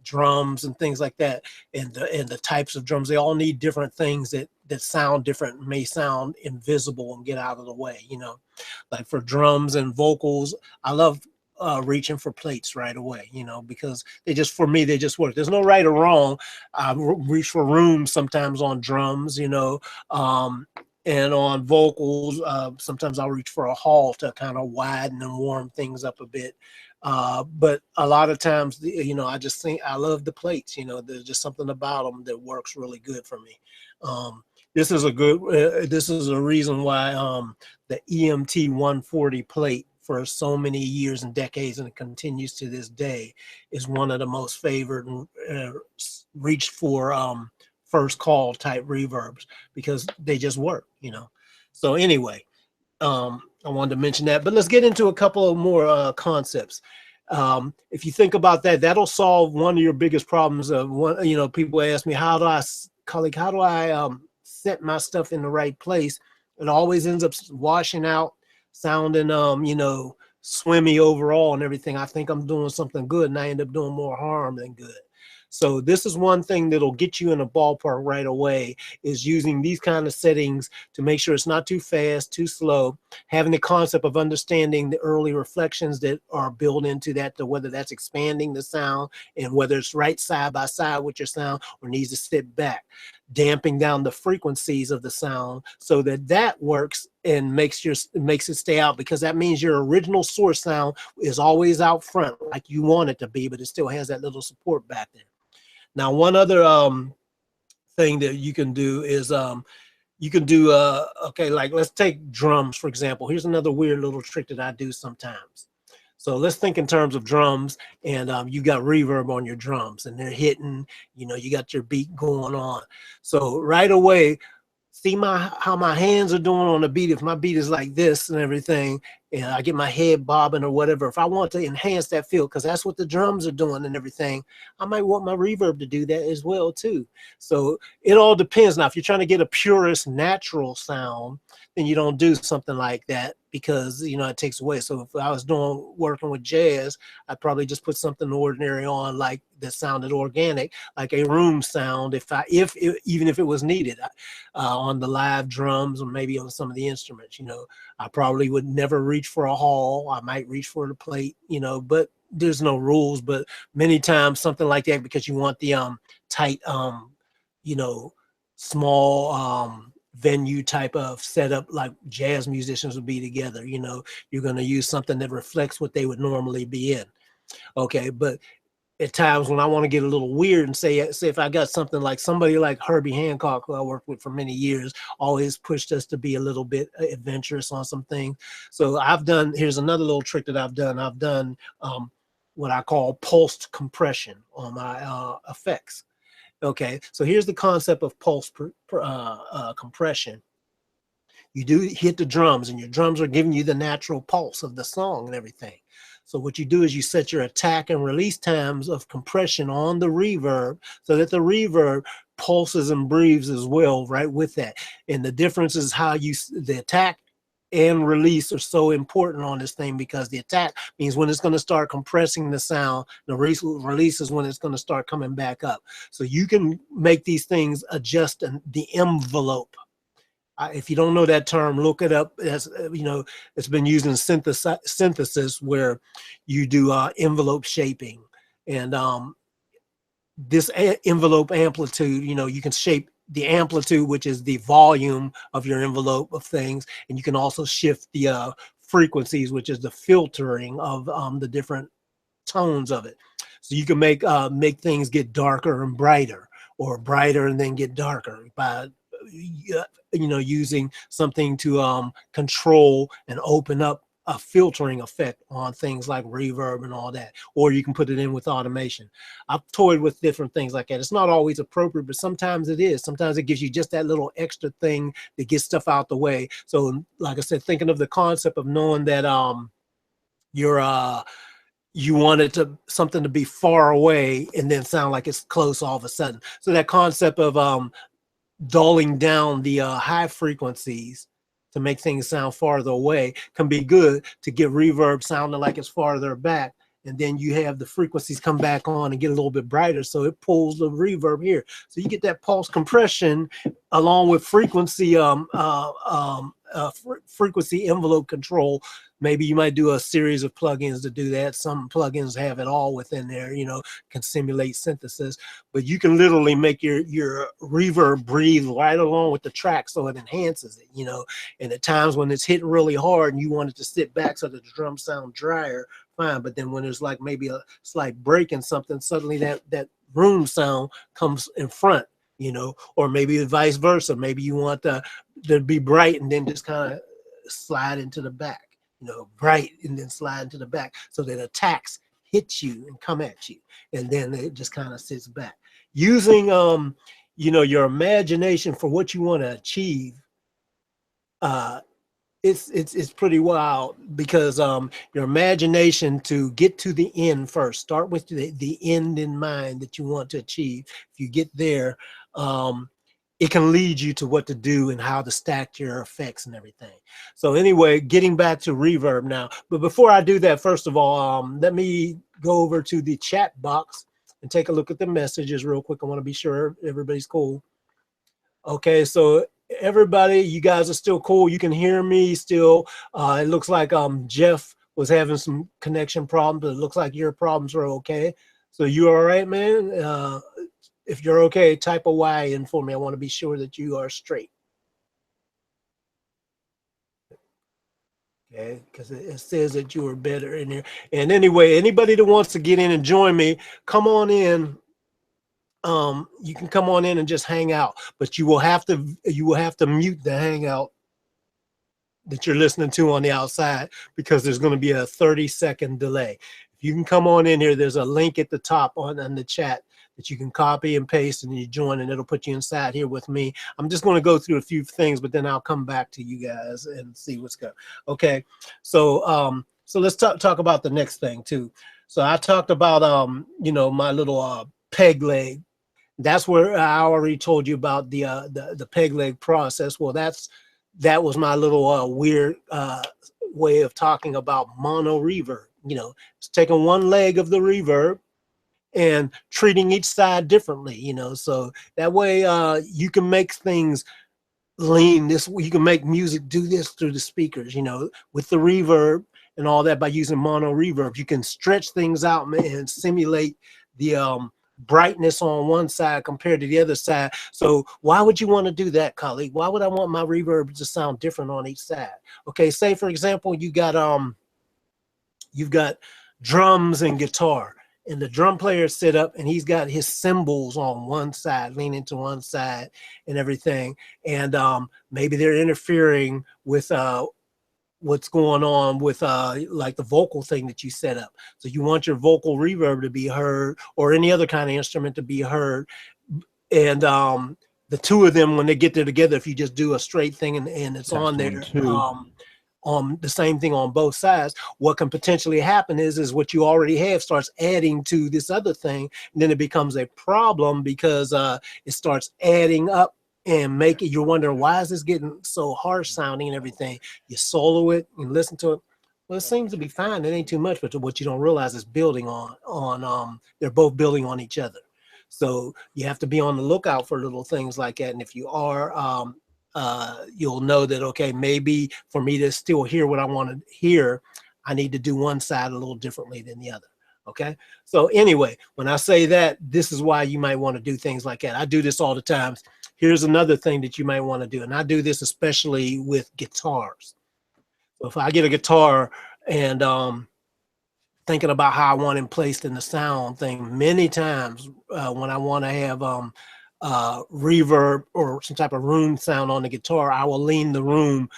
drums and things like that, and the types of drums, they all need different things that sound different, may sound invisible and get out of the way. You know, like for drums and vocals, I love reaching for plates right away, you know, because they just, for me, they just work. There's no right or wrong. I reach for rooms sometimes on drums, you know, and on vocals, sometimes I'll reach for a hall to kind of widen and warm things up a bit. But a lot of times, you know, I just think I love the plates. You know, there's just something about them that works really good for me. This is a reason why the EMT 140 plate for so many years and decades, and it continues to this day, is one of the most favored and reached for first call type reverbs, because they just work, you know. So anyway, I wanted to mention that, but let's get into a couple of more concepts. If you think about that, that'll solve one of your biggest problems. One, you know, people ask me, how do I set my stuff in the right place? It always ends up washing out, sounding, you know, swimmy overall and everything. I think I'm doing something good, and I end up doing more harm than good. So this is one thing that'll get you in a ballpark right away, is using these kind of settings to make sure it's not too fast, too slow, having the concept of understanding the early reflections that are built into that, to whether that's expanding the sound and whether it's right side by side with your sound or needs to sit back, damping down the frequencies of the sound so that that works and makes it stay out, because that means your original source sound is always out front like you want it to be, but it still has that little support back there. Now, one other thing that you can do is you can do okay, like let's take drums for example. Here's another weird little trick that I do sometimes. So let's think in terms of drums, and you got reverb on your drums and they're hitting, you know, you got your beat going on. So right away, see how my hands are doing on the beat. If my beat is like this and everything, and I get my head bobbing or whatever, if I want to enhance that feel, because that's what the drums are doing and everything, I might want my reverb to do that as well too. So it all depends. Now, if you're trying to get a purest natural sound, then you don't do something like that, because, you know, it takes away. So if I was working with jazz, I'd probably just put something ordinary on, like that sounded organic, like a room sound, even if it was needed on the live drums or maybe on some of the instruments. You know, I probably would never reach for a hall. I might reach for the plate, you know, but there's no rules. But many times something like that, because you want the tight, you know, small venue type of setup, like jazz musicians would be together. You know, you're going to use something that reflects what they would normally be in. Okay, but at times when I want to get a little weird and say if I got something like somebody like Herbie Hancock, who I worked with for many years, always pushed us to be a little bit adventurous on some things. So here's another little trick that I've done what I call pulsed compression on my effects. Okay, so here's the concept of pulse compression. You do hit the drums, and your drums are giving you the natural pulse of the song and everything. So what you do is you set your attack and release times of compression on the reverb so that the reverb pulses and breathes as well right with that. And the difference is how the attack and release are so important on this thing, because the attack means when it's going to start compressing the sound, the release is when it's going to start coming back up. So you can make these things adjust the envelope. If you don't know that term, look it up. As you know, it's been used in synthesis where you do envelope shaping, and this envelope amplitude, you know, you can shape the amplitude, which is the volume of your envelope of things, and you can also shift the frequencies, which is the filtering of the different tones of it. So you can make things get darker and brighter, or brighter and then get darker by you know, using something to control and open up a filtering effect on things like reverb and all that. Or you can put it in with automation. I've toyed with different things like that. It's not always appropriate, but sometimes it is. Sometimes it gives you just that little extra thing that gets stuff out the way. So like I said, thinking of the concept of knowing that you wanted something to be far away and then sound like it's close all of a sudden. So that concept of dulling down the high frequencies to make things sound farther away can be good to get reverb sounding like it's farther back. And then you have the frequencies come back on and get a little bit brighter, so it pulls the reverb here. So you get that pulse compression along with frequency frequency envelope control. Maybe you might do a series of plugins to do that. Some plugins have it all within there, you know, can simulate synthesis, but you can literally make your reverb breathe right along with the track, so it enhances it, you know. And at times when it's hitting really hard and you want it to sit back so that the drums sound drier, fine. But then when there's like maybe a slight break in something, suddenly that room sound comes in front, you know. Or maybe vice versa. Maybe you want to be bright and then just kind of slide into the back, you know, bright and then slide into the back, so that attacks hit you and come at you, and then it just kind of sits back. Using you know, your imagination for what you want to achieve, it's pretty wild, because your imagination to get to the end first. Start with the end in mind that you want to achieve. If you get there, it can lead you to what to do and how to stack your effects and everything. So anyway, getting back to reverb now. But before I do that, first of all, let me go over to the chat box and take a look at the messages real quick. I want to be sure everybody's cool. Okay, so everybody, you guys are still cool. You can hear me still. It looks like Jeff was having some connection problems, but it looks like your problems are okay. So you all right, man? If you're okay, type a Y in for me. I want to be sure that you are straight. Okay, because it says that you are better in here. And anyway, anybody that wants to get in and join me, come on in. You can come on in and just hang out, but you will have to mute the hangout that you're listening to on the outside, because there's going to be a 30-second delay. If you can come on in here, there's a link at the top on the chat that you can copy and paste, and you join, and it'll put you inside here with me. I'm just going to go through a few things, but then I'll come back to you guys and see what's going. Okay, so so let's talk about the next thing too. So I talked about you know, my little peg leg. That's where I already told you about the peg leg process. Well, that was my little weird way of talking about mono reverb. You know, it's taking one leg of the reverb and treating each side differently, you know, so that way you can make things lean this way. You can make music do this through the speakers, you know, with the reverb and all that. By using mono reverb, you can stretch things out and simulate the brightness on one side compared to the other side. So why would you want to do that, Khaliq? Why would I want my reverb to sound different on each side? Okay, say for example, you've got drums and guitar, and the drum player sit up and he's got his cymbals on one side, leaning to one side and everything. And maybe they're interfering with what's going on with like the vocal thing that you set up. So you want your vocal reverb to be heard, or any other kind of instrument to be heard. And the two of them, when they get there together, if you just do a straight thing and it's Test on there, 1 2. on the same thing on both sides, what can potentially happen is what you already have starts adding to this other thing, and then it becomes a problem because it starts adding up and make it, you're wondering, why is this getting so harsh sounding and everything. You solo it and listen to it, well, it seems to be fine, it ain't too much, but what you don't realize is building on they're both building on each other. So you have to be on the lookout for little things like that. And if you are, you'll know that, okay, maybe for me to still hear what I want to hear, I need to do one side a little differently than the other. Okay. So anyway, when I say that, this is why you might want to do things like that. I do this all the time. Here's another thing that you might want to do. And I do this especially with guitars. So if I get a guitar and thinking about how I want him placed in the sound thing, many times when I want to have reverb or some type of room sound on the guitar, I will lean the room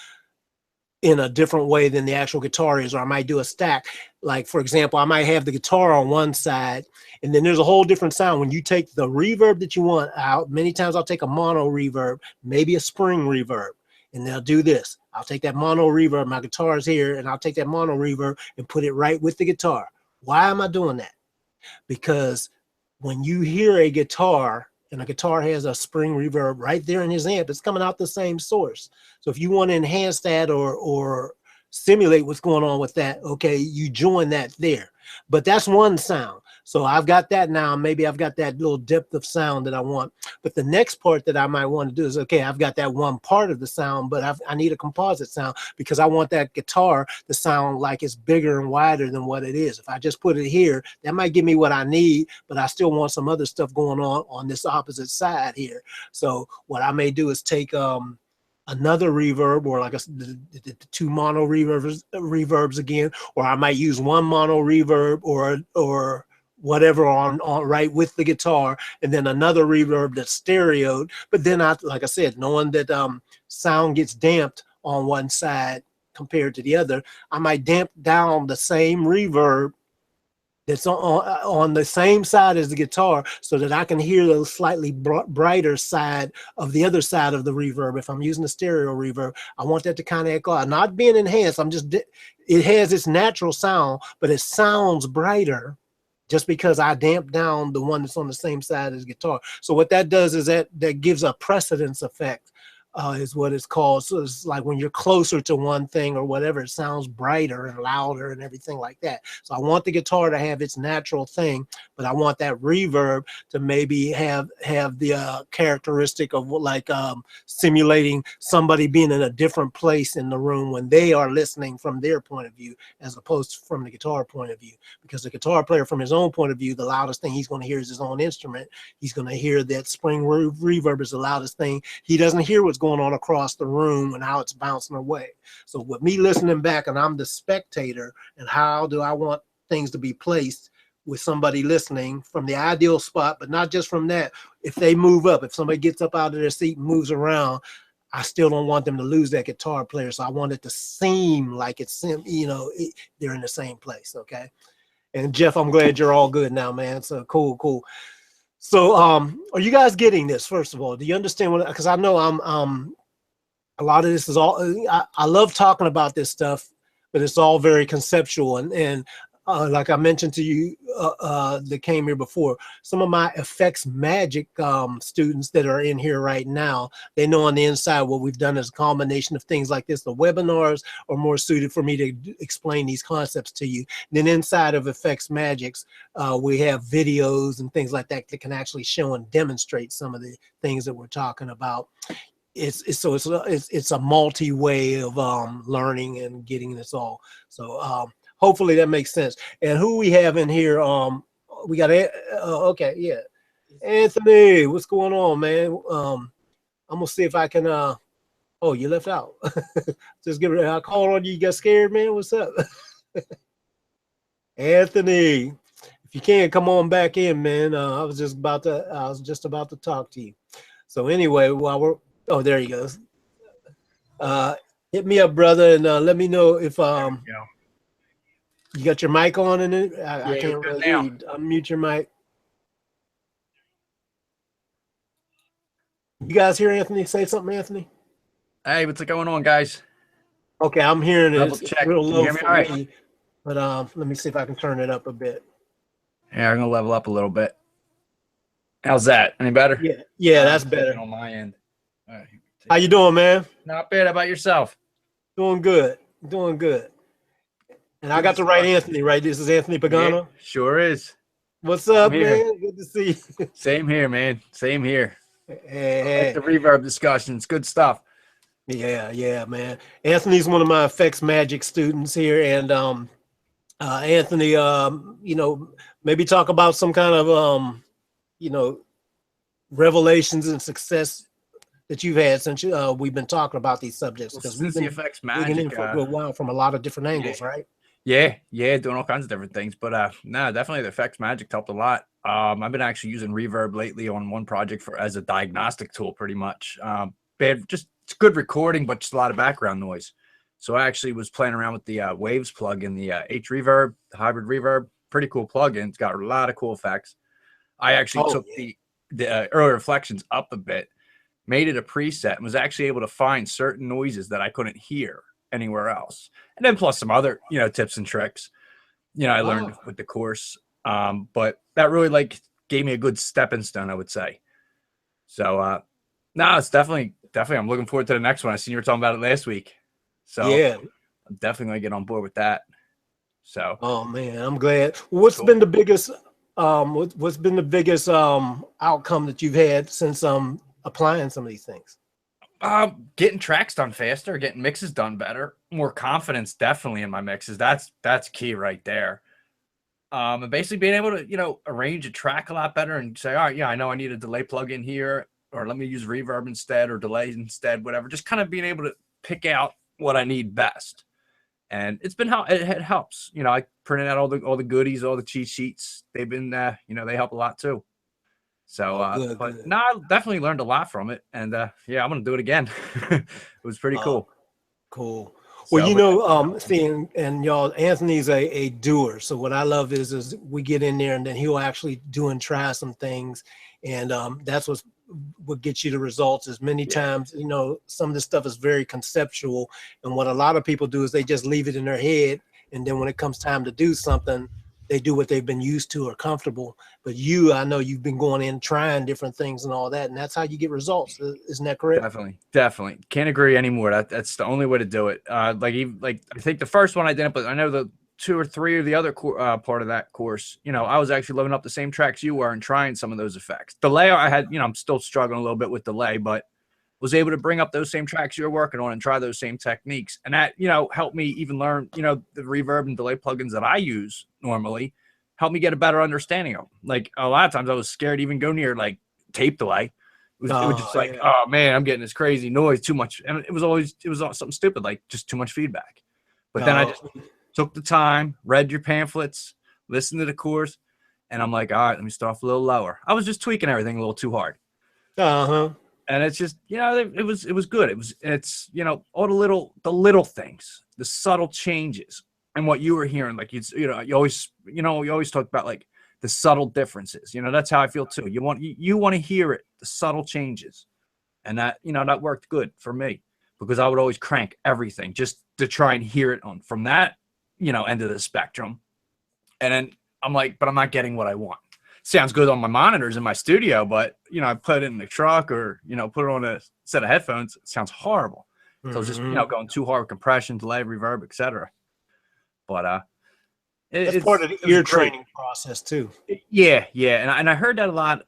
in a different way than the actual guitar is, or I might do a stack. Like, for example, I might have the guitar on one side, and then there's a whole different sound. When you take the reverb that you want out, many times I'll take a mono reverb, maybe a spring reverb, and they'll do this. I'll take that mono reverb, my guitar's here, and I'll take that mono reverb and put it right with the guitar. Why am I doing that? Because when you hear a guitar, and a guitar has a spring reverb right there in his amp, it's coming out the same source. So if you want to enhance that or simulate what's going on with that, okay, you join that there. But that's one sound. So I've got that now. Maybe I've got that little depth of sound that I want. But the next part that I might want to do is, okay, I've got that one part of the sound, but I need a composite sound because I want that guitar to sound like it's bigger and wider than what it is. If I just put it here, that might give me what I need, but I still want some other stuff going on this opposite side here. So what I may do is take another reverb, or like the two mono reverbs again, or I might use one mono reverb or whatever on right with the guitar, and then another reverb that's stereoed. But then like I said, knowing that sound gets damped on one side compared to the other, I might damp down the same reverb that's on the same side as the guitar, so that I can hear the slightly brighter side of the other side of the reverb. If I'm using a stereo reverb, I want that to kind of echo out, not being enhanced. It has its natural sound, but it sounds brighter just because I damp down the one that's on the same side as guitar. So what that does is that gives a precedence effect, is what it's called. So it's like when you're closer to one thing or whatever, it sounds brighter and louder and everything like that. So I want the guitar to have its natural thing, but I want that reverb to maybe have the characteristic of like simulating somebody being in a different place in the room when they are listening from their point of view, as opposed to from the guitar point of view. Because the guitar player, from his own point of view, the loudest thing he's going to hear is his own instrument. He's going to hear that spring reverb is the loudest thing. He doesn't hear what's going on across the room and how it's bouncing away. So with me listening back, and I'm the spectator, and how do I want things to be placed with somebody listening from the ideal spot, but not just from that. If they move up, if somebody gets up out of their seat and moves around, I still don't want them to lose that guitar player. So I want it to seem like it's, they're in the same place. Okay. And Jeff, I'm glad you're all good now, man. So cool. So are you guys getting this? First of all, do you understand what, because I know a lot of this is all, I love talking about this stuff, but it's all very conceptual. And like I mentioned to you that came here before, some of my Effects Magic students that are in here right now, they know on the inside what we've done is a combination of things like this. The webinars are more suited for me to explain these concepts to you. And then inside of Effects Magics, we have videos and things like that that can actually show and demonstrate some of the things that we're talking about. It's a multi-way of learning and getting this all. So hopefully that makes sense. And who we have in here, we got okay, yeah. Anthony, what's going on, man? I'm gonna see if I can. Oh, you left out. Just give it. I called on you. You got scared, man. What's up, Anthony? If you can, come on back in, man. I was just about to talk to you. So anyway, while we're there he goes. Hit me up, brother, and let me know if you got your mic on in it. I can't really hear you. Unmute your mic. You guys hear Anthony say something, Anthony? Hey, what's going on, guys? Okay, I'm hearing it. Double It's check. real low for me, but let me see if I can turn it up a bit. Yeah, I'm gonna level up a little bit. How's that? Any better? Yeah, that's better on my end. All right. How you doing, man? Not bad. How about yourself? Doing good. And I got the right Anthony, right? This is Anthony Pagano. Yeah, sure is. What's up, man? Good to see you. Same here, man. Same here. Hey. Like the reverb discussions. Good stuff. Yeah, man. Anthony's one of my effects magic students here, and Anthony, maybe talk about some kind of revelations and success that you've had since we've been talking about these subjects, because we've been the effects magic in for a good while from a lot of different angles, right? Yeah, doing all kinds of different things, but no, definitely the effects magic helped a lot. I've been actually using Reverb lately on one project as a diagnostic tool, pretty much. It's good recording, but just a lot of background noise. So I actually was playing around with the Waves plugin, the H Reverb, the hybrid reverb. Pretty cool plugin. It's got a lot of cool effects. I actually took the early reflections up a bit, made it a preset, and was actually able to find certain noises that I couldn't hear anywhere else. And then plus some other, tips and tricks, I learned with the course. But that really gave me a good stepping stone, I would say. So, no, it's definitely, I'm looking forward to the next one. I seen you were talking about it last week. So yeah, I'm definitely going to get on board with that. So, oh man, I'm glad. What's been the biggest, what's been the biggest, outcome that you've had since, applying some of these things? Getting tracks done faster, getting mixes done better, more confidence definitely in my mixes. That's key right there. And basically being able to, arrange a track a lot better and say, all right, yeah, I know I need a delay plug in here, or let me use reverb instead or delay instead, whatever. Just kind of being able to pick out what I need best. And it's been how it helps. I printed out all the goodies, all the cheat sheets. They've been, they help a lot too. So, good. No, I definitely learned a lot from it, and yeah, I'm gonna do it again. It was pretty cool. Cool. Well, seeing and y'all, Anthony's a doer. So what I love is we get in there and then he'll actually do and try some things, and that's what gets you the results. Is many times, some of this stuff is very conceptual, and what a lot of people do is they just leave it in their head, and then when it comes time to do something, they do what they've been used to or comfortable. But I know you've been going in trying different things and all that, and that's how you get results. Isn't that correct? Definitely. Can't agree anymore. That's the only way to do it. I think the first one I didn't, but I know the 2 or 3 of the other part of that course, I was actually loading up the same tracks you were and trying some of those effects. Delay, I had, I'm still struggling a little bit with delay, but was able to bring up those same tracks you're working on and try those same techniques. And that, helped me even learn, the reverb and delay plugins that I use normally, helped me get a better understanding of them. Like a lot of times I was scared to even go near tape delay. It was just oh man, I'm getting this crazy noise, too much. And it was something stupid, like just too much feedback. But then I just took the time, read your pamphlets, listened to the course, and I'm like, all right, let me start off a little lower. I was just tweaking everything a little too hard. And it's just, it was good. It's all the little things, the subtle changes, and what you were hearing, you always talk about the subtle differences. That's how I feel too. You want to hear it, the subtle changes, and that that worked good for me, because I would always crank everything just to try and hear it from that end of the spectrum, and then I'm like, but I'm not getting what I want. Sounds good on my monitors in my studio, but I put it in the truck or put it on a set of headphones, it sounds horrible. So it's just going too hard with compression, delay, reverb, etc. But it's part of the ear training process too. Yeah, and I heard that a lot.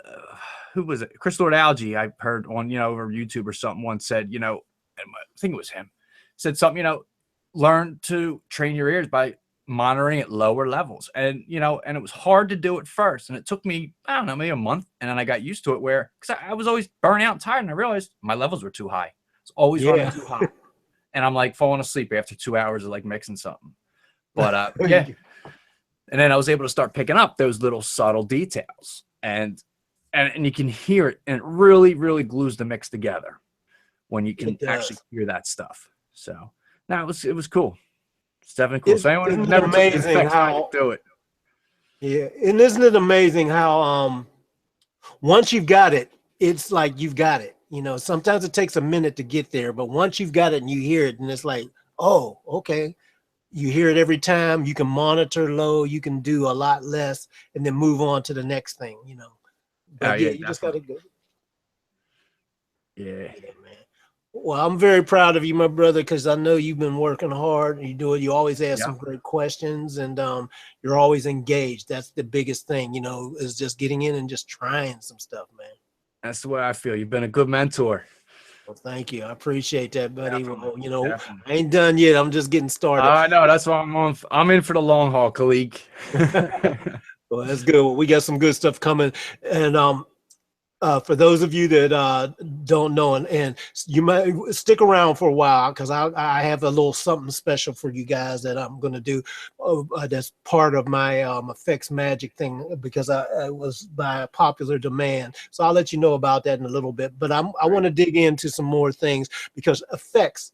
Who was it? Chris Lord Algae, I heard on over YouTube or something once said, I think it was him, said something, learn to train your ears by monitoring at lower levels. And, you know, and it was hard to do at first. And it took me, I don't know, maybe a month. And then I got used to it where, because I was always burnt out and tired. And I realized my levels were too high. It's always running too high. And I'm like falling asleep after 2 hours of like mixing something. But yeah. And then I was able to start picking up those little subtle details. And you can hear it. And it really, really glues the mix together when you can actually hear that stuff. So now it was cool. It's definitely cool. So anyone who's never amazing how do it. Yeah, and isn't it amazing how once you've got it, it's like you've got it. You know, sometimes it takes a minute to get there, but once you've got it and you hear it, and it's like, oh, okay. You hear it every time. You can monitor low. You can do a lot less, and then move on to the next thing. You know, but yeah, you just gotta go. Yeah, man. Well, I'm very proud of you, my brother, because I know you've been working hard. And you do it. You always ask some great questions, and you're always engaged. That's the biggest thing, you know, is just getting in and just trying some stuff, man. That's the way I feel. You've been a good mentor. Well, thank you. I appreciate that, buddy. Well, you know, I ain't done yet. I'm just getting started. I know. That's why I'm in for the long haul, Khaliq. Well, that's good. Well, we got some good stuff coming, and for those of you that don't know, and you might stick around for a while, because I have a little something special for you guys that I'm going to do. That's part of my effects magic thing, because I was by popular demand. So I'll let you know about that in a little bit. But I want to dig into some more things, because effects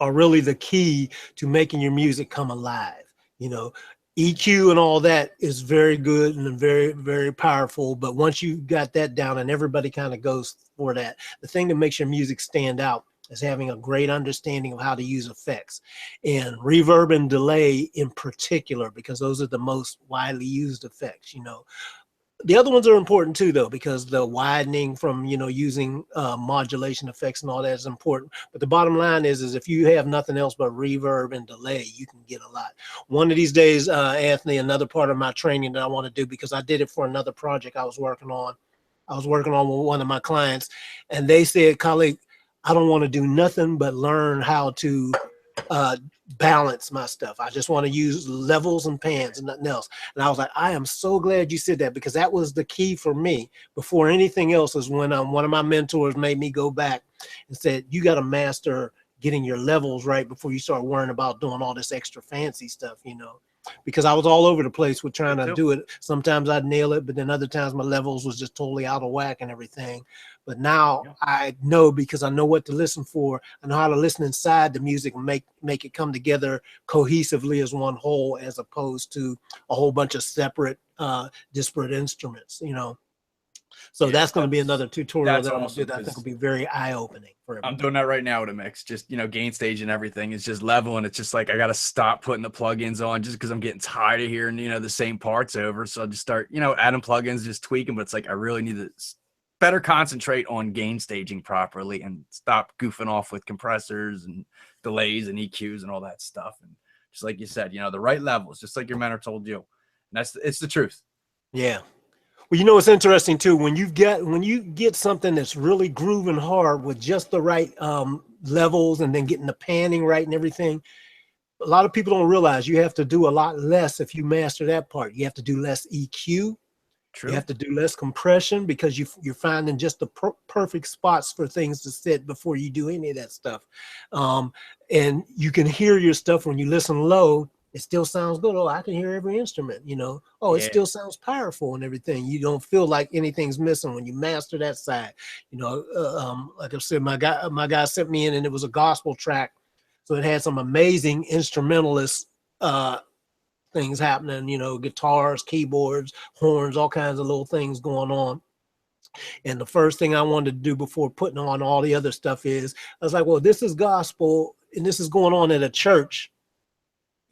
are really the key to making your music come alive. You know, EQ and all that is very good and very, very powerful. But once you got that down, and everybody kind of goes for that, the thing that makes your music stand out is having a great understanding of how to use effects, and reverb and delay in particular, because those are the most widely used effects. You know, the other ones are important too, though, because the widening from, you know, using modulation effects and all that is important. But the bottom line is if you have nothing else but reverb and delay, you can get a lot. One of these days, Anthony, another part of my training that I want to do, because I did it for another project I was working on. I was working on with one of my clients, and they said, Khaliq, I don't want to do nothing but learn how to balance my stuff. I just want to use levels and pans and nothing else. And I was like, I am so glad you said that, because that was the key for me before anything else. Is when one of my mentors made me go back and said, you got to master getting your levels right before you start worrying about doing all this extra fancy stuff, you know, because I was all over the place with trying to do it. Sometimes I'd nail it, but then other times my levels was just totally out of whack and everything. But now I know, because I know what to listen for. I know how to listen inside the music and make it come together cohesively as one whole, as opposed to a whole bunch of separate, disparate instruments, you know. So that's going to be another tutorial that I'm going to do that I think will be very eye-opening for everybody. I'm doing that right now with a mix. Just, you know, gain stage and everything is just level, and it's just like I got to stop putting the plugins on just because I'm getting tired of hearing, you know, the same parts over. So I just start, you know, adding plugins, just tweaking. But it's like I really need to better concentrate on gain staging properly and stop goofing off with compressors and delays and EQs and all that stuff. And just like you said, you know, the right levels, just like your mentor told you. And it's the truth. Yeah. Well, you know, it's interesting too, when you get something that's really grooving hard with just the right levels, and then getting the panning right and everything. A lot of people don't realize you have to do a lot less if you master that part. You have to do less EQ. True. You have to do less compression, because you're finding just the perfect spots for things to sit before you do any of that stuff. And you can hear your stuff when you listen low. It still sounds good. Oh, I can hear every instrument, you know. Oh, it still sounds powerful and everything. You don't feel like anything's missing when you master that side. You know, like I said, my guy sent me in, and it was a gospel track. So it had some amazing instrumentalist things happening, you know, guitars, keyboards, horns, all kinds of little things going on. And the first thing I wanted to do before putting on all the other stuff is, I was like, well, this is gospel, and this is going on at a church.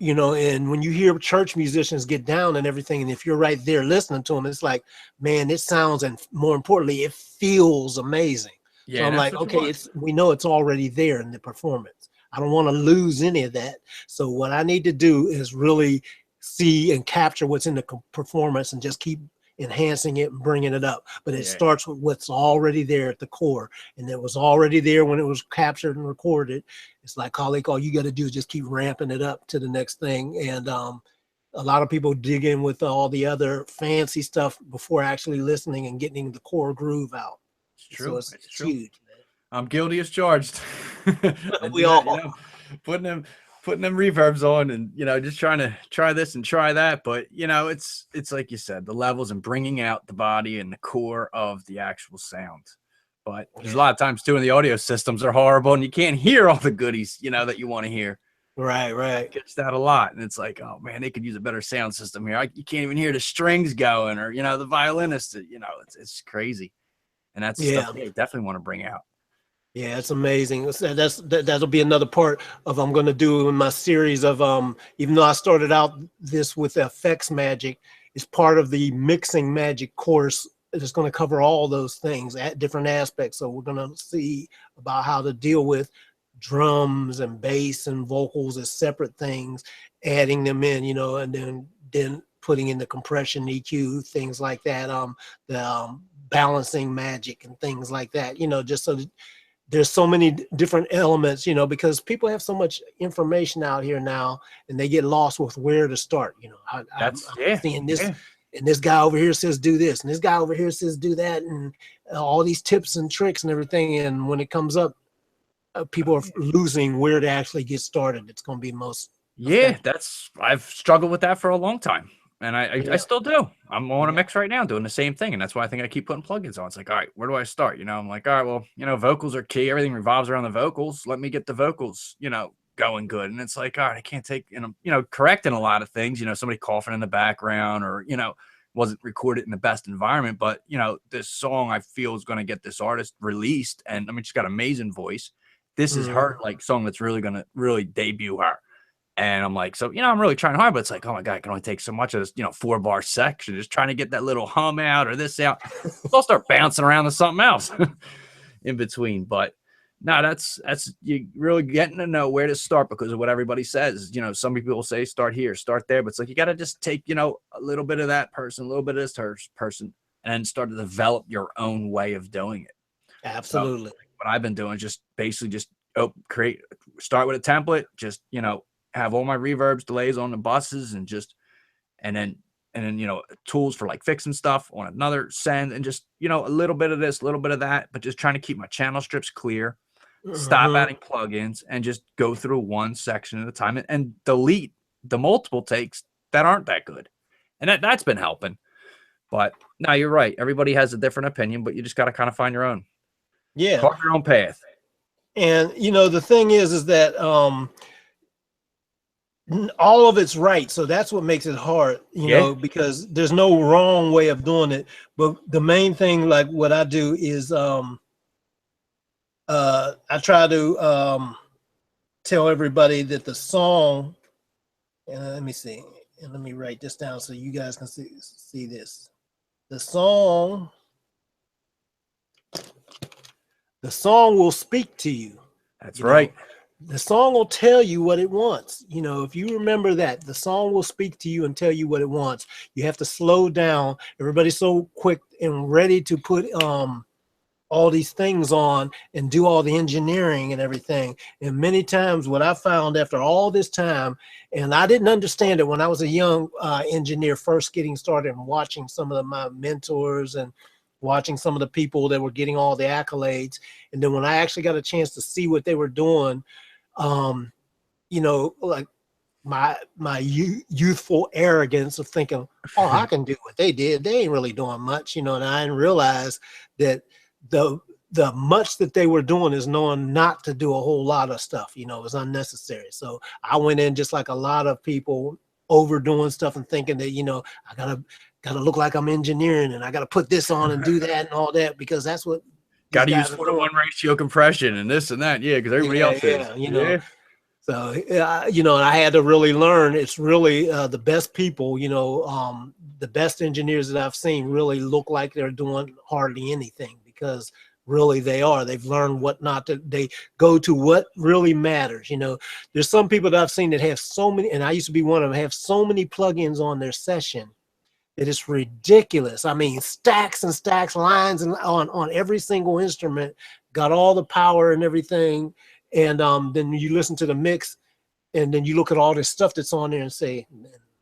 You know, and when you hear church musicians get down and everything, and if you're right there listening to them, it's like, man, it sounds, and more importantly, it feels amazing. Yeah, so I'm like, okay, we know it's already there in the performance. I don't want to lose any of that. So what I need to do is really see and capture what's in the performance, and just keep enhancing it and bringing it up. But it Yeah. starts with what's already there at the core. And it was already there when it was captured and recorded. It's like, Khaliq, all you got to do is just keep ramping it up to the next thing. And a lot of people dig in with all the other fancy stuff before actually listening and getting the core groove out. It's true. So it's true. huge. I'm guilty as charged. We all, you know, putting them reverbs on, and just trying to try this and try that. But it's like you said, the levels and bringing out the body and the core of the actual sound. But there's a lot of times too, in the audio systems are horrible, and you can't hear all the goodies that you want to hear. Right. Gets that a lot, and it's like, oh man, they could use a better sound system here. You can't even hear the strings going, or the violinist. It's crazy, and that's stuff they definitely want to bring out. Yeah, it's amazing. That'll be another part of I'm going to do in my series of even though I started out this with effects magic, it's part of the mixing magic course. It's going to cover all those things at different aspects. So we're going to see about how to deal with drums and bass and vocals as separate things, adding them in, and then putting in the compression, EQ, things like that, the balancing magic and things like that, just so that there's so many different elements, because people have so much information out here now, and they get lost with where to start. I'm seeing this, and this guy over here says do this, and this guy over here says do that, and all these tips and tricks and everything. And when it comes up, people are losing where to actually get started. It's going to be most. Yeah, I've struggled with that for a long time. And I still do. I'm on a mix right now doing the same thing. And that's why I think I keep putting plugins on. It's like, all right, where do I start? I'm like, all right, well, vocals are key. Everything revolves around the vocals. Let me get the vocals, going good. And it's like, all right, I can't take, correcting a lot of things, somebody coughing in the background, or, wasn't recorded in the best environment. But, this song I feel is going to get this artist released. And I mean, she's got an amazing voice. This is her song that's really going to really debut her. And I'm like, so, I'm really trying hard, but it's like, oh my God, I can only take so much of this, 4-bar section, just trying to get that little hum out or this out. I'll start bouncing around to something else in between. But no, that's you really getting to know where to start because of what everybody says. Some people will say, start here, start there, but it's like, you got to just take, a little bit of that person, a little bit of this person, and start to develop your own way of doing it. Absolutely. So, what I've been doing is just basically start with a template, just, have all my reverbs, delays on the buses, and then tools for like fixing stuff on another send, and just a little bit of this, a little bit of that, but just trying to keep my channel strips clear, stop adding plugins, and just go through one section at a time and delete the multiple takes that aren't that good. And that's been helping. But no, you're right. Everybody has a different opinion, but you just got to kind of find your own. Yeah. Carve your own path. And the thing is that all of it's right, so that's what makes it hard, because there's no wrong way of doing it. But the main thing, like what I do, is I try to tell everybody that the song, and let me see, and let me write this down so you guys can see this. The song will speak to you. That's right. The song will tell you what it wants. If you remember that, the song will speak to you and tell you what it wants. You have to slow down. Everybody's so quick and ready to put all these things on and do all the engineering and everything. And many times what I found after all this time, and I didn't understand it when I was a young engineer first getting started and watching some of my mentors and watching some of the people that were getting all the accolades. And then when I actually got a chance to see what they were doing, like my youthful arrogance of thinking, oh, I can do what they did. They ain't really doing much, and I didn't realize that the much that they were doing is knowing not to do a whole lot of stuff, it was unnecessary. So I went in just like a lot of people, overdoing stuff and thinking that, I gotta look like I'm engineering and I gotta put this on and do that and all that, because that's what got to use 4:1 ratio compression and this and that. Yeah, because everybody else is. So, and I had to really learn. It's really the best people, the best engineers that I've seen really look like they're doing hardly anything, because really they are. They've learned what not to. They go to what really matters. There's some people that I've seen that have so many, and I used to be one of them, have so many plugins on their session It is ridiculous. I mean, stacks and stacks, lines and on every single instrument, got all the power and everything. And then you listen to the mix, and then you look at all this stuff that's on there and say,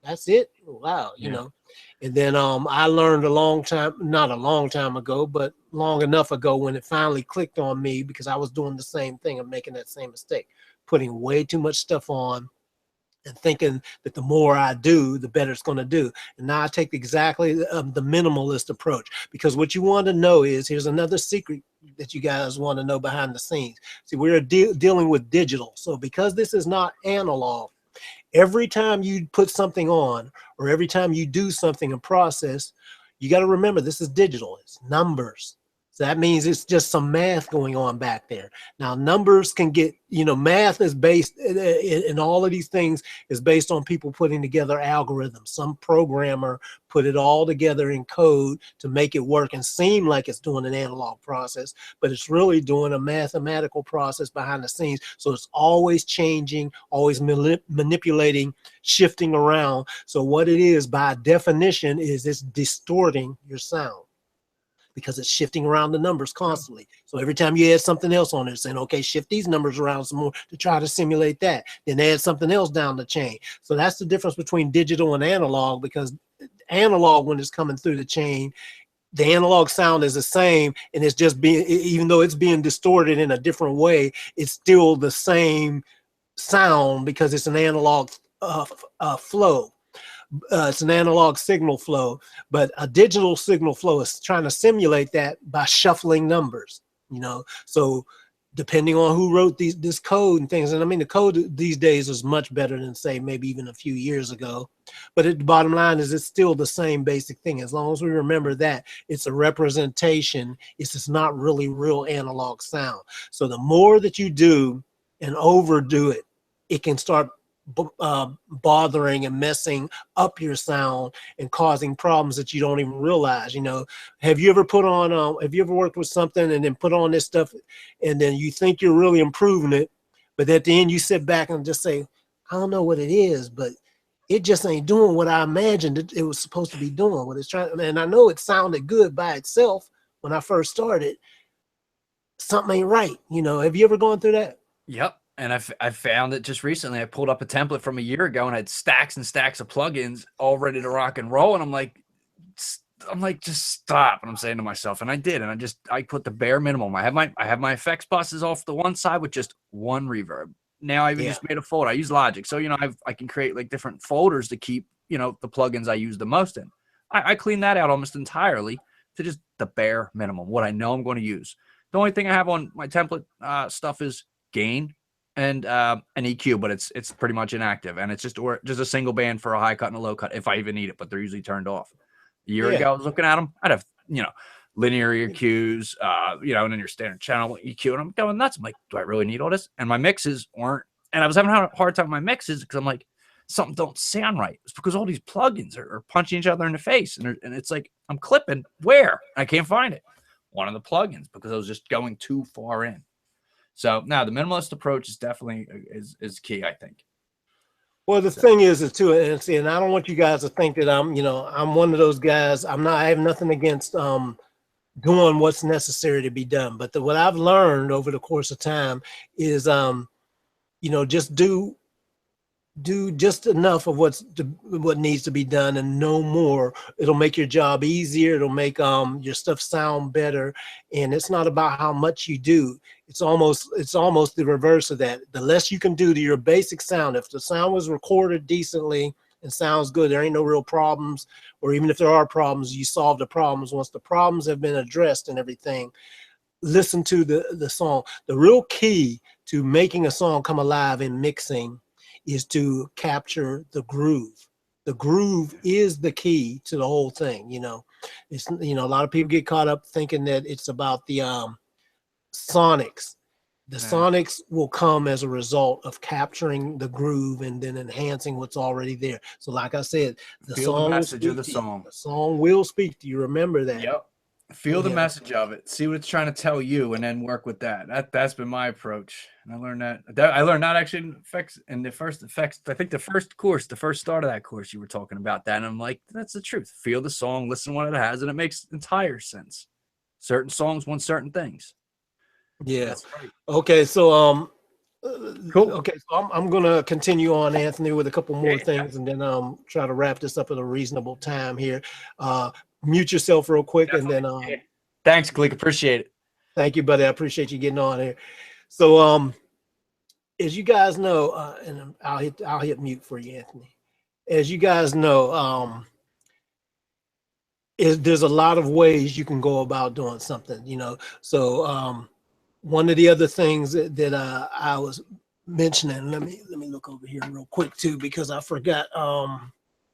that's it? Wow, you know. And then I learned not a long time ago, but long enough ago when it finally clicked on me, because I was doing the same thing and making that same mistake, putting way too much stuff on and thinking that the more I do, the better it's going to do. And now I take exactly the minimalist approach, because what you want to know is, here's another secret that you guys want to know behind the scenes. See, we're dealing with digital. So because this is not analog, every time you put something on, or every time you do something in process, you got to remember this is digital. It's numbers. So that means it's just some math going on back there. Now, numbers can get, math is based in all of these things is based on people putting together algorithms. Some programmer put it all together in code to make it work and seem like it's doing an analog process, but it's really doing a mathematical process behind the scenes. So it's always changing, always manipulating, shifting around. So what it is by definition is it's distorting your sound, because it's shifting around the numbers constantly. So every time you add something else on it, saying, okay, shift these numbers around some more to try to simulate that, then add something else down the chain. So that's the difference between digital and analog, because analog, when it's coming through the chain, the analog sound is the same, and it's just being, even though it's being distorted in a different way, it's still the same sound because it's an analog flow. It's an analog signal flow, but a digital signal flow is trying to simulate that by shuffling numbers, so depending on who wrote this code and things. And I mean, the code these days is much better than, say, maybe even a few years ago, but the bottom line is it's still the same basic thing. As long as we remember that it's a representation, it's just not really real analog sound. So the more that you do and overdo it, it can start bothering and messing up your sound and causing problems that you don't even realize. Have you ever worked with something and then put on this stuff, and then you think you're really improving it, but at the end you sit back and just say, I don't know what it is, but it just ain't doing what I imagined it was supposed to be doing, what it's trying. And I know it sounded good by itself when I first started. Something ain't right. Have you ever gone through that? Yep. And I found it just recently. I pulled up a template from a year ago and had stacks and stacks of plugins all ready to rock and roll. And I'm like, just stop. And I'm saying to myself, and I did. And I put the bare minimum. I have my effects buses off the one side with just one reverb. Now I've just made a folder. I use Logic. So, I can create like different folders to keep, the plugins I use the most in. I clean that out almost entirely to just the bare minimum, what I know I'm going to use. The only thing I have on my template stuff is gain and an EQ, but it's pretty much inactive, and it's just a single band for a high cut and a low cut if I even need it, but they're usually turned off. A year ago, I was looking at them. I'd have linear EQs, and then your standard channel EQ, and I'm going nuts. I'm like, do I really need all this? And my mixes weren't, and I was having a hard time with my mixes because I'm like, something don't sound right. It's because all these plugins are punching each other in the face, and it's like I'm clipping where I can't find it. One of the plugins, because I was just going too far in. So now the minimalist approach is definitely is key, I think. Well, the thing is too, and I don't want you guys to think that I'm one of those guys. I have nothing against doing what's necessary to be done. But what I've learned over the course of time is just do just enough of what needs to be done and no more. It'll make your job easier. It'll make your stuff sound better. And it's not about how much you do. It's almost the reverse of that. The less you can do to your basic sound, if the sound was recorded decently and sounds good, there ain't no real problems, or even if there are problems, you solve the problems. Once the problems have been addressed and everything, listen to the song. The real key to making a song come alive in mixing is to capture the groove. The groove is the key to the whole thing. It's a lot of people get caught up thinking that it's about the sonics. The sonics will come as a result of capturing the groove and then enhancing what's already there. So like I said, the song will speak to you. The song will speak to you. Remember that. Yep. Feel the Yeah. message of it, see what it's trying to tell you, and then work with that. That's been my approach. And I learned that I learned that actually in effects in the first effects. I think the first course, the first start of that course, you were talking about that. And I'm like, that's the truth. Feel the song, listen to what it has, and it makes entire sense. Certain songs want certain things. Yeah. That's right. Okay. So Cool. okay, so I'm gonna continue on, Anthony, with a couple more Yeah. things, and then try to wrap this up at a reasonable time here. Mute yourself real quick, and then Definitely. Yeah. Thanks, Khaliq. Appreciate it. thank you, buddy. I appreciate you getting on here. So as you guys know, and I'll hit mute for you, Anthony. As you guys know, there's a lot of ways you can go about doing something, you know. So one of the other things that I was mentioning, let me look over here real quick too, because I forgot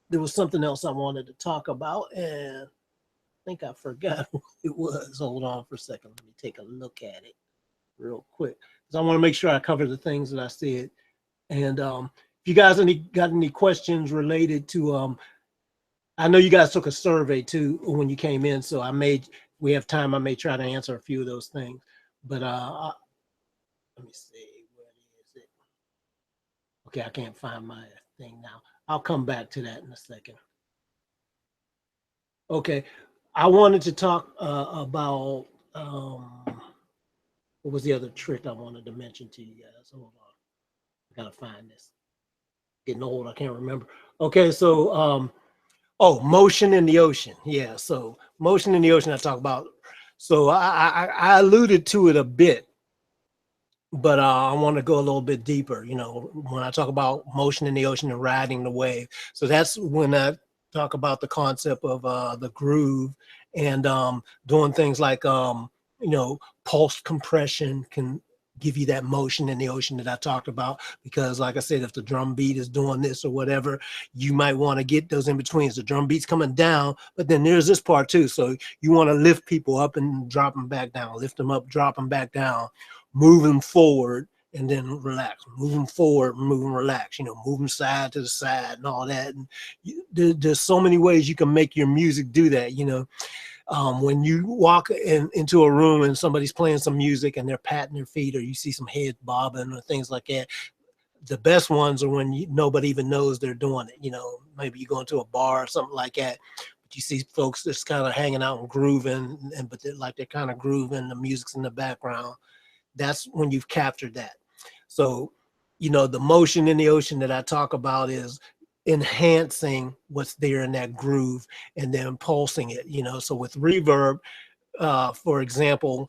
there was something else I wanted to talk about, and I think I forgot what it was. Hold on for a second. Let me take a look at it real quick, because I want to make sure I cover the things that I said. And if you guys got any questions related to I know you guys took a survey too when you came in, so we have time, I may try to answer a few of those things. But let me see, where is it? Okay, I can't find my thing now. I'll come back to that in a second. Okay, I wanted to talk about what was the other trick I wanted to mention to you guys? Hold on, I gotta find this. Getting old, I can't remember. Okay, so oh, motion in the ocean. Yeah, so motion in the ocean I talk about. So I alluded to it a bit, but I want to go a little bit deeper. You know, when I talk about motion in the ocean and riding the wave, so that's when I talk about the concept of the groove and doing things like you know, pulse compression can give you that motion in the ocean that I talked about. Because like I said, if the drum beat is doing this or whatever, you might want to get those in betweens. The drum beat's coming down, but then there's this part too. So you want to lift people up and drop them back down, lift them up, drop them back down, moving forward and then relax, moving forward, moving relax, you know, moving side to the side and all that. And there's so many ways you can make your music do that, you know. When you walk into a room and somebody's playing some music and they're patting their feet, or you see some heads bobbing or things like that, the best ones are when nobody even knows they're doing it. You know, maybe you go into a bar or something like that, but you see folks just kind of hanging out and grooving, but they're kind of grooving, the music's in the background. That's when you've captured that. So, you know, the motion in the ocean that I talk about is enhancing what's there in that groove and then pulsing it, you know. So with reverb, for example,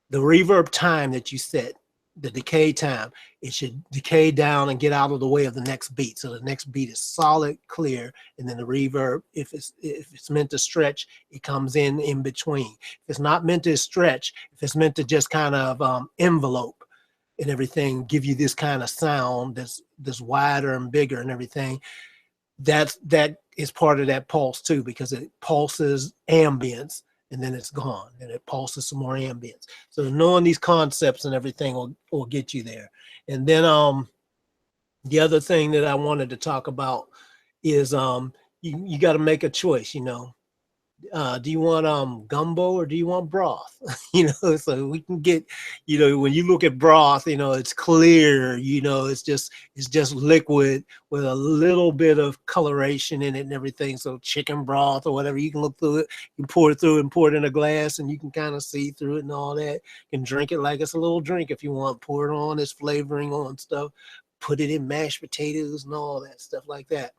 the reverb time that you set, the decay time, it should decay down and get out of the way of the next beat. So the next beat is solid, clear, and then the reverb, if it's meant to stretch, it comes in between. If it's not meant to stretch, if it's meant to just kind of envelope and everything, give you this kind of sound that's wider and bigger and everything, that is part of that pulse too, because it pulses ambience and then it's gone, and it pulses some more ambience. So knowing these concepts and everything will get you there. And then the other thing that I wanted to talk about is you got to make a choice, you know. Do you want gumbo or do you want broth? You know, so we can get, you know, when you look at broth, you know, it's clear, you know, it's just liquid with a little bit of coloration in it and everything. So chicken broth or whatever, you can look through it, you can pour it through and pour it in a glass and you can kind of see through it and all that. You can drink it like it's a little drink if you want, pour it on, its flavoring on stuff, put it in mashed potatoes and all that stuff like that.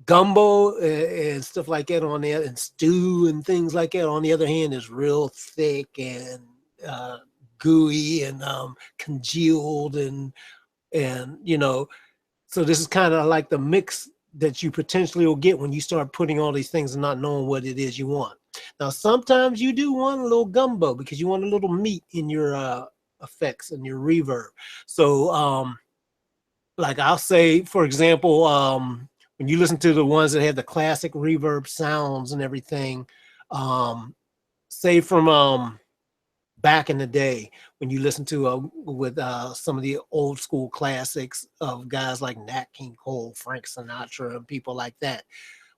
Gumbo and stuff like that on there, and stew and things like that, on the other hand, is real thick and gooey and congealed and you know, so this is kind of like the mix that you potentially will get when you start putting all these things and not knowing what it is you want. Now sometimes you do want a little gumbo because you want a little meat in your effects and your reverb. So like I'll say, for example, when you listen to the ones that have the classic reverb sounds and everything, say from back in the day, when you listen to with some of the old school classics of guys like Nat King Cole, Frank Sinatra, and people like that,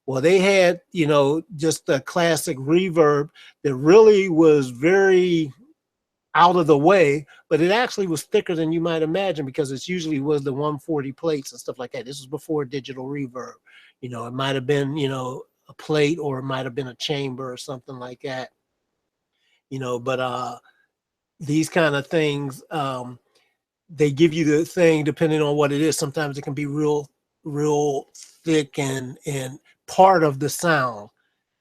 Well, they had, you know, just a classic reverb that really was very out of the way, but it actually was thicker than you might imagine because it's usually was the 140 plates and stuff like that. This was before digital reverb. You know, it might have been, you know, a plate, or it might have been a chamber or something like that. You know, but these kind of things, they give you the thing depending on what it is. Sometimes it can be real thick and part of the sound,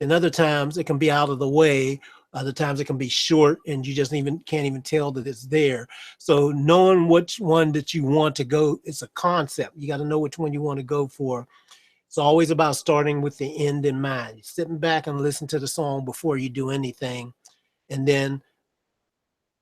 and other times it can be out of the way. Other times it can be short and you just can't even tell that it's there. So knowing which one that you want to go, it's a concept. You got to know which one you want to go for. It's always about starting with the end in mind. You're sitting back and listen to the song before you do anything, and then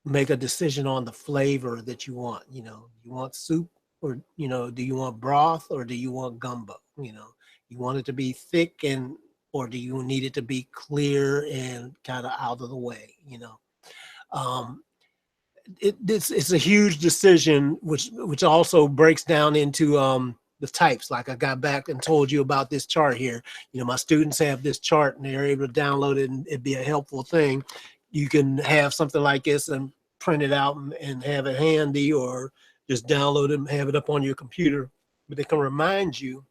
make a decision on the flavor that you want. You know, you want soup, or, you know, do you want broth, or do you want gumbo? You know, you want it to be thick, and or do you need it to be clear and kind of out of the way? You know, um, it's a huge decision, which also breaks down into the types. Like I got back and told you about this chart here. You know, my students have this chart and they're able to download it, and it'd be a helpful thing. You can have something like this and print it out and have it handy, or just download it and have it up on your computer. But it can remind you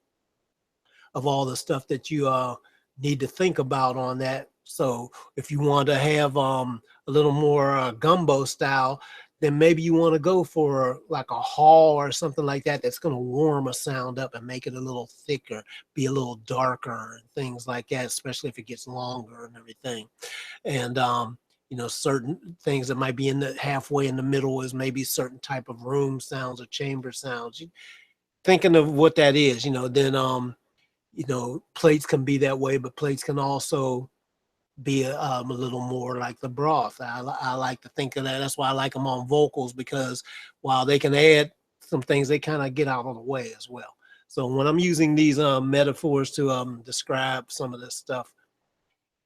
of all the stuff that you need to think about on that. So if you want to have a little more gumbo style, then maybe you want to go for like a hall or something like that that's going to warm a sound up and make it a little thicker, be a little darker, and things like that, especially if it gets longer and everything. And you know, certain things that might be in the halfway in the middle is maybe certain type of room sounds or chamber sounds. Thinking of what that is, you know, then you know, plates can be that way, but plates can also be a little more like the broth. I like to think of that. That's why I like them on vocals, because while they can add some things, they kind of get out of the way as well. So when I'm using these metaphors to describe some of this stuff,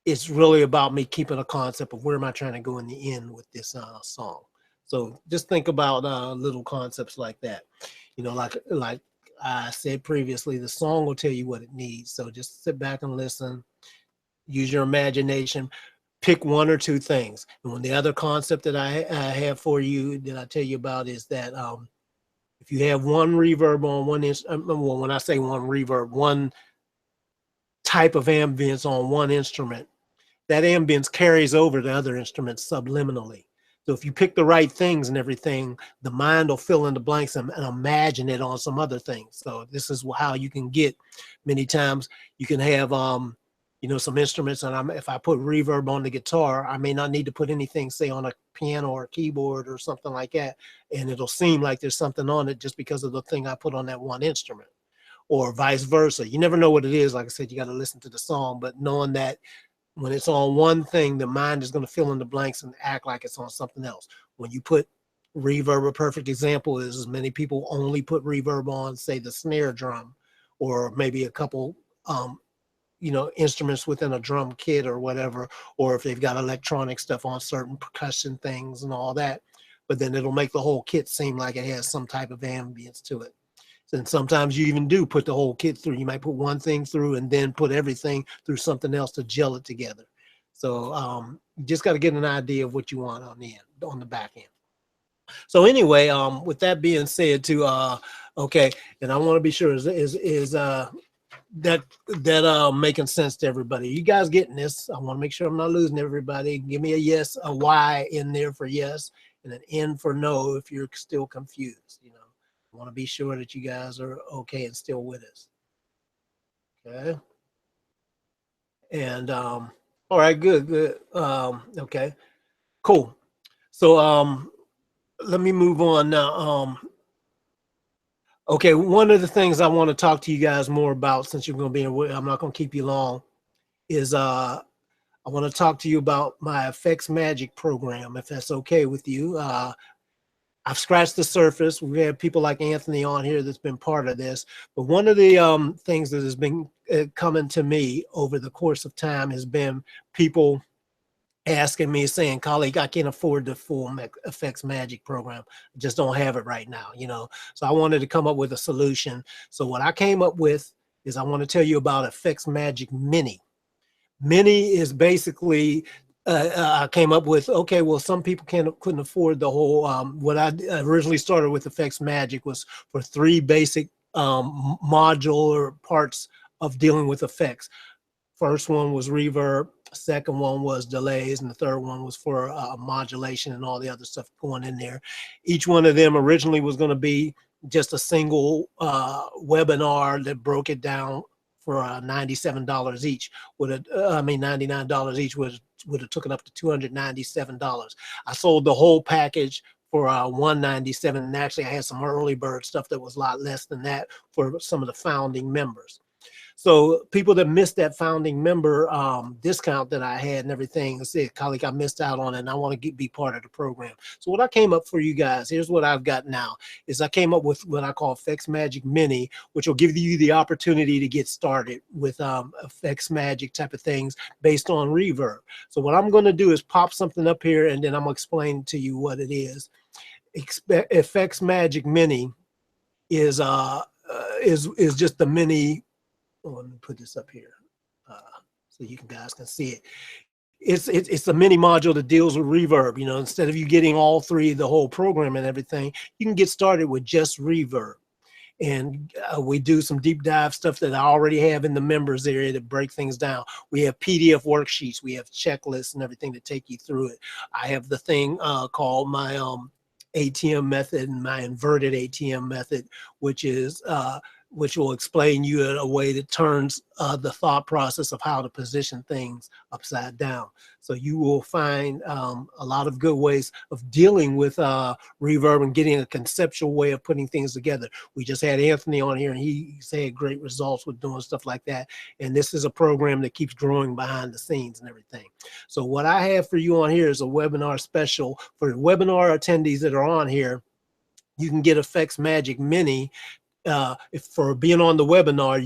it's really about me keeping a concept of where am I trying to go in the end with this song. So just think about little concepts like that. You know, like I said previously, the song will tell you what it needs. So just sit back and listen, use your imagination, pick one or two things. And when the other concept that I have for you that I tell you about is that if you have one reverb on one instrument, well, when I say one reverb, one type of ambience on one instrument, that ambience carries over to other instruments subliminally. So if you pick the right things and everything, the mind will fill in the blanks and imagine it on some other things. So this is how you can get, many times you can have, you know, some instruments, and if I put reverb on the guitar, I may not need to put anything, say, on a piano or a keyboard or something like that, and it'll seem like there's something on it just because of the thing I put on that one instrument, or vice versa. You never know what it is. Like I said, you got to listen to the song, but knowing that when it's on one thing, the mind is going to fill in the blanks and act like it's on something else. When you put reverb, a perfect example is many people only put reverb on, say, the snare drum, or maybe a couple, you know, instruments within a drum kit or whatever, or if they've got electronic stuff on certain percussion things and all that. But then it'll make the whole kit seem like it has some type of ambience to it. And sometimes you even do put the whole kit through. You might put one thing through and then put everything through something else to gel it together. So you just got to get an idea of what you want on the end, on the back end. So anyway, with that being said, okay, and I want to be sure is that making sense to everybody? You guys getting this? I want to make sure I'm not losing everybody. Give me a yes, a Y in there for yes, and an N for no if you're still confused. You know. I want to be sure that you guys are okay and still with us. Okay. And all right, good. Okay, cool. So let me move on now. Okay, one of the things I want to talk to you guys more about, since you're going to be in, I'm not going to keep you long, is I want to talk to you about my Effects Magic program, if that's okay with you. I've scratched the surface. We have people like Anthony on here that's been part of this. But one of the things that has been coming to me over the course of time has been people asking me, saying, "Khaliq, I can't afford the full Effects Magic program. I just don't have it right now, you know." So I wanted to come up with a solution. So what I came up with is I want to tell you about Effects Magic Mini. Mini is basically, I came up with, okay, well, some people couldn't afford the whole, what I originally started with Effects Magic was for 3 basic modular parts of dealing with effects. First one was reverb, second one was delays, and the third one was for modulation and all the other stuff going in there. Each one of them originally was going to be just a single webinar that broke it down for $97 each. $99 each would have taken up to $297. I sold the whole package for $197, and actually I had some early bird stuff that was a lot less than that for some of the founding members. So people that missed that founding member discount that I had and everything, said, Khaliq, I missed out on it and I want to be part of the program. So what I came up for you guys, here's what I've got now, is I came up with what I call Effects Magic Mini, which will give you the opportunity to get started with Effects Magic type of things based on reverb. So what I'm going to do is pop something up here and then I'm going to explain to you what it is. Effects Magic Mini is just the mini. Let me put this up here so you guys can see it. It's a mini module that deals with reverb. You know, instead of you getting all 3, the whole program and everything, you can get started with just reverb. And we do some deep dive stuff that I already have in the members area to break things down. We have PDF worksheets, we have checklists and everything to take you through it. I have the thing called my ATM method and my inverted ATM method, which will explain you a way that turns the thought process of how to position things upside down. So you will find a lot of good ways of dealing with reverb and getting a conceptual way of putting things together. We just had Anthony on here and he's had great results with doing stuff like that. And this is a program that keeps growing behind the scenes and everything. So what I have for you on here is a webinar special for webinar attendees that are on here. You can get Effects Magic Mini. If for being on the webinar,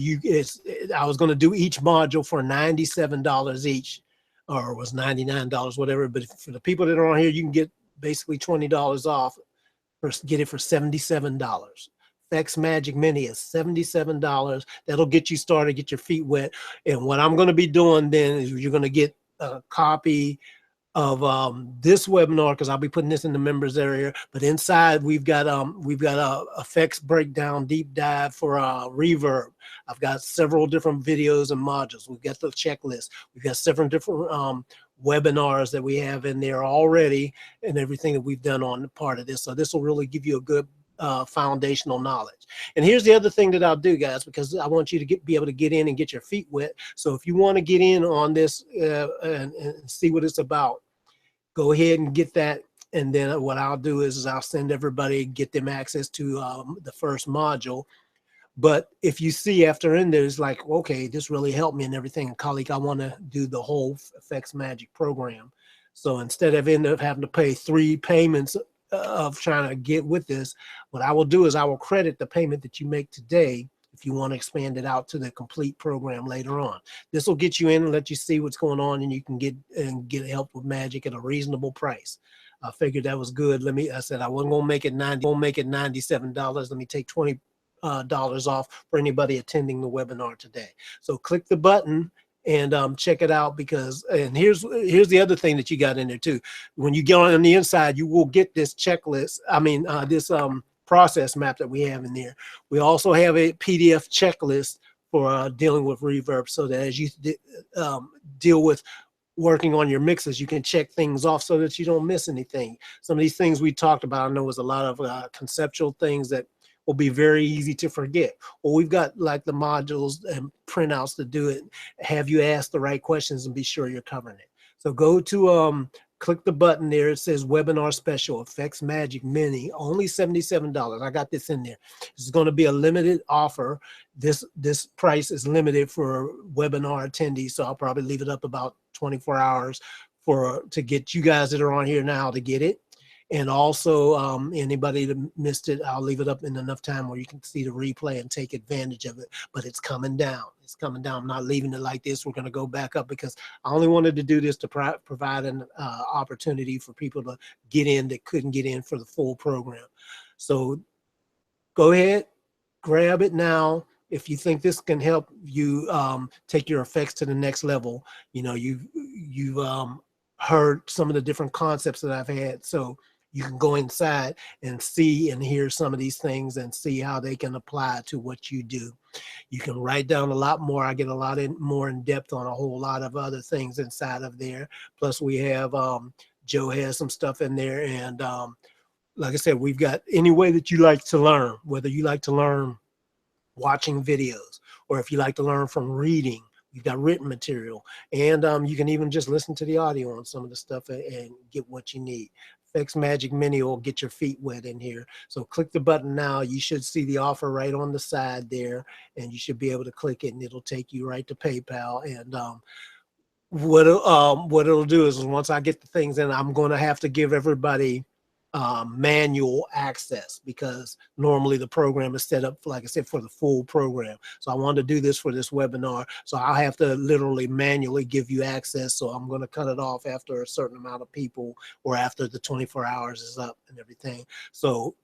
I was going to do each module for $97 each, or it was $99, whatever. But for the people that are on here, you can get basically $20 off. Get it for $77. Effects Magic Mini is $77. That'll get you started, get your feet wet. And what I'm going to be doing then is you're going to get a copy of this webinar, because I'll be putting this in the members area, but inside we've got a effects breakdown deep dive for reverb. I've got several different videos and modules. We've got the checklist. We've got several different webinars that we have in there already, and everything that we've done on the part of this. So this will really give you a good foundational knowledge. And here's the other thing that I'll do, guys, because I want you to be able to get in and get your feet wet. So if you want to get in on this and see what it's about, go ahead and get that. And then what I'll do is I'll send everybody, get them access to the first module. But if you see after in there, it's like, okay, this really helped me and everything. Khaliq, I want to do the whole Effects Magic program. So instead of end up having to pay 3 payments of trying to get with this, what I will do is I will credit the payment that you make today if you want to expand it out to the complete program later on. This will get you in and let you see what's going on, and you can get help with Magic at a reasonable price. I figured that was good. I said I wasn't gonna make it $97. Let me take $20 off for anybody attending the webinar today. So click the button and check it out, because, and here's the other thing that you got in there too. When you get on the inside, you will get this checklist. This process map that we have in there. We also have a PDF checklist for dealing with reverb, so that as you deal with working on your mixes, you can check things off so that you don't miss anything. Some of these things we talked about, I know was a lot of conceptual things that will be very easy to forget. Or we've got like the modules and printouts to do it. Have you asked the right questions and be sure you're covering it. So go to click the button there. It says webinar special, Effects Magic Mini, only $77. I to in there. This is going to be a limited offer. This price is limited for webinar attendees, so I'll probably leave it up about 24 hours to get you guys that are on here now to get it. And also anybody that missed it, I'll leave it up in enough time where you can see the replay and take advantage of it. But it's coming down. It's coming down. I'm not leaving it like this. We're going to go back up, because I only wanted to do this to provide an opportunity for people to get in that couldn't get in for the full program. So go ahead, grab it now. if you think this can help you take your effects to the next level, you know, you've heard some of the different concepts that I've had. So you can go inside and see and hear some of these things and see how they can apply to what you do. You can write down a lot more. I get a lot more in depth on a whole lot of other things inside of there. Plus we have, Joe has some stuff in there. And like I said, we've got any way that you like to learn, whether you like to learn watching videos, or if you like to learn from reading, we've got written material. And you can even just listen to the audio on some of the stuff and get what you need. Effects Magic Mini will get your feet wet in here. So click the button now. You should see the offer right on the side there, and you should be able to click it, and it'll take you right to PayPal. And what it'll do is once I get the things in, I'm going to have to give everybody manual access, because normally the program is set up, like I said, for the full program. So I wanted to do this for this webinar, so I'll have to literally manually give you access. So I'm going to cut it off after a certain amount of people, or after the 24 hours is up and everything. So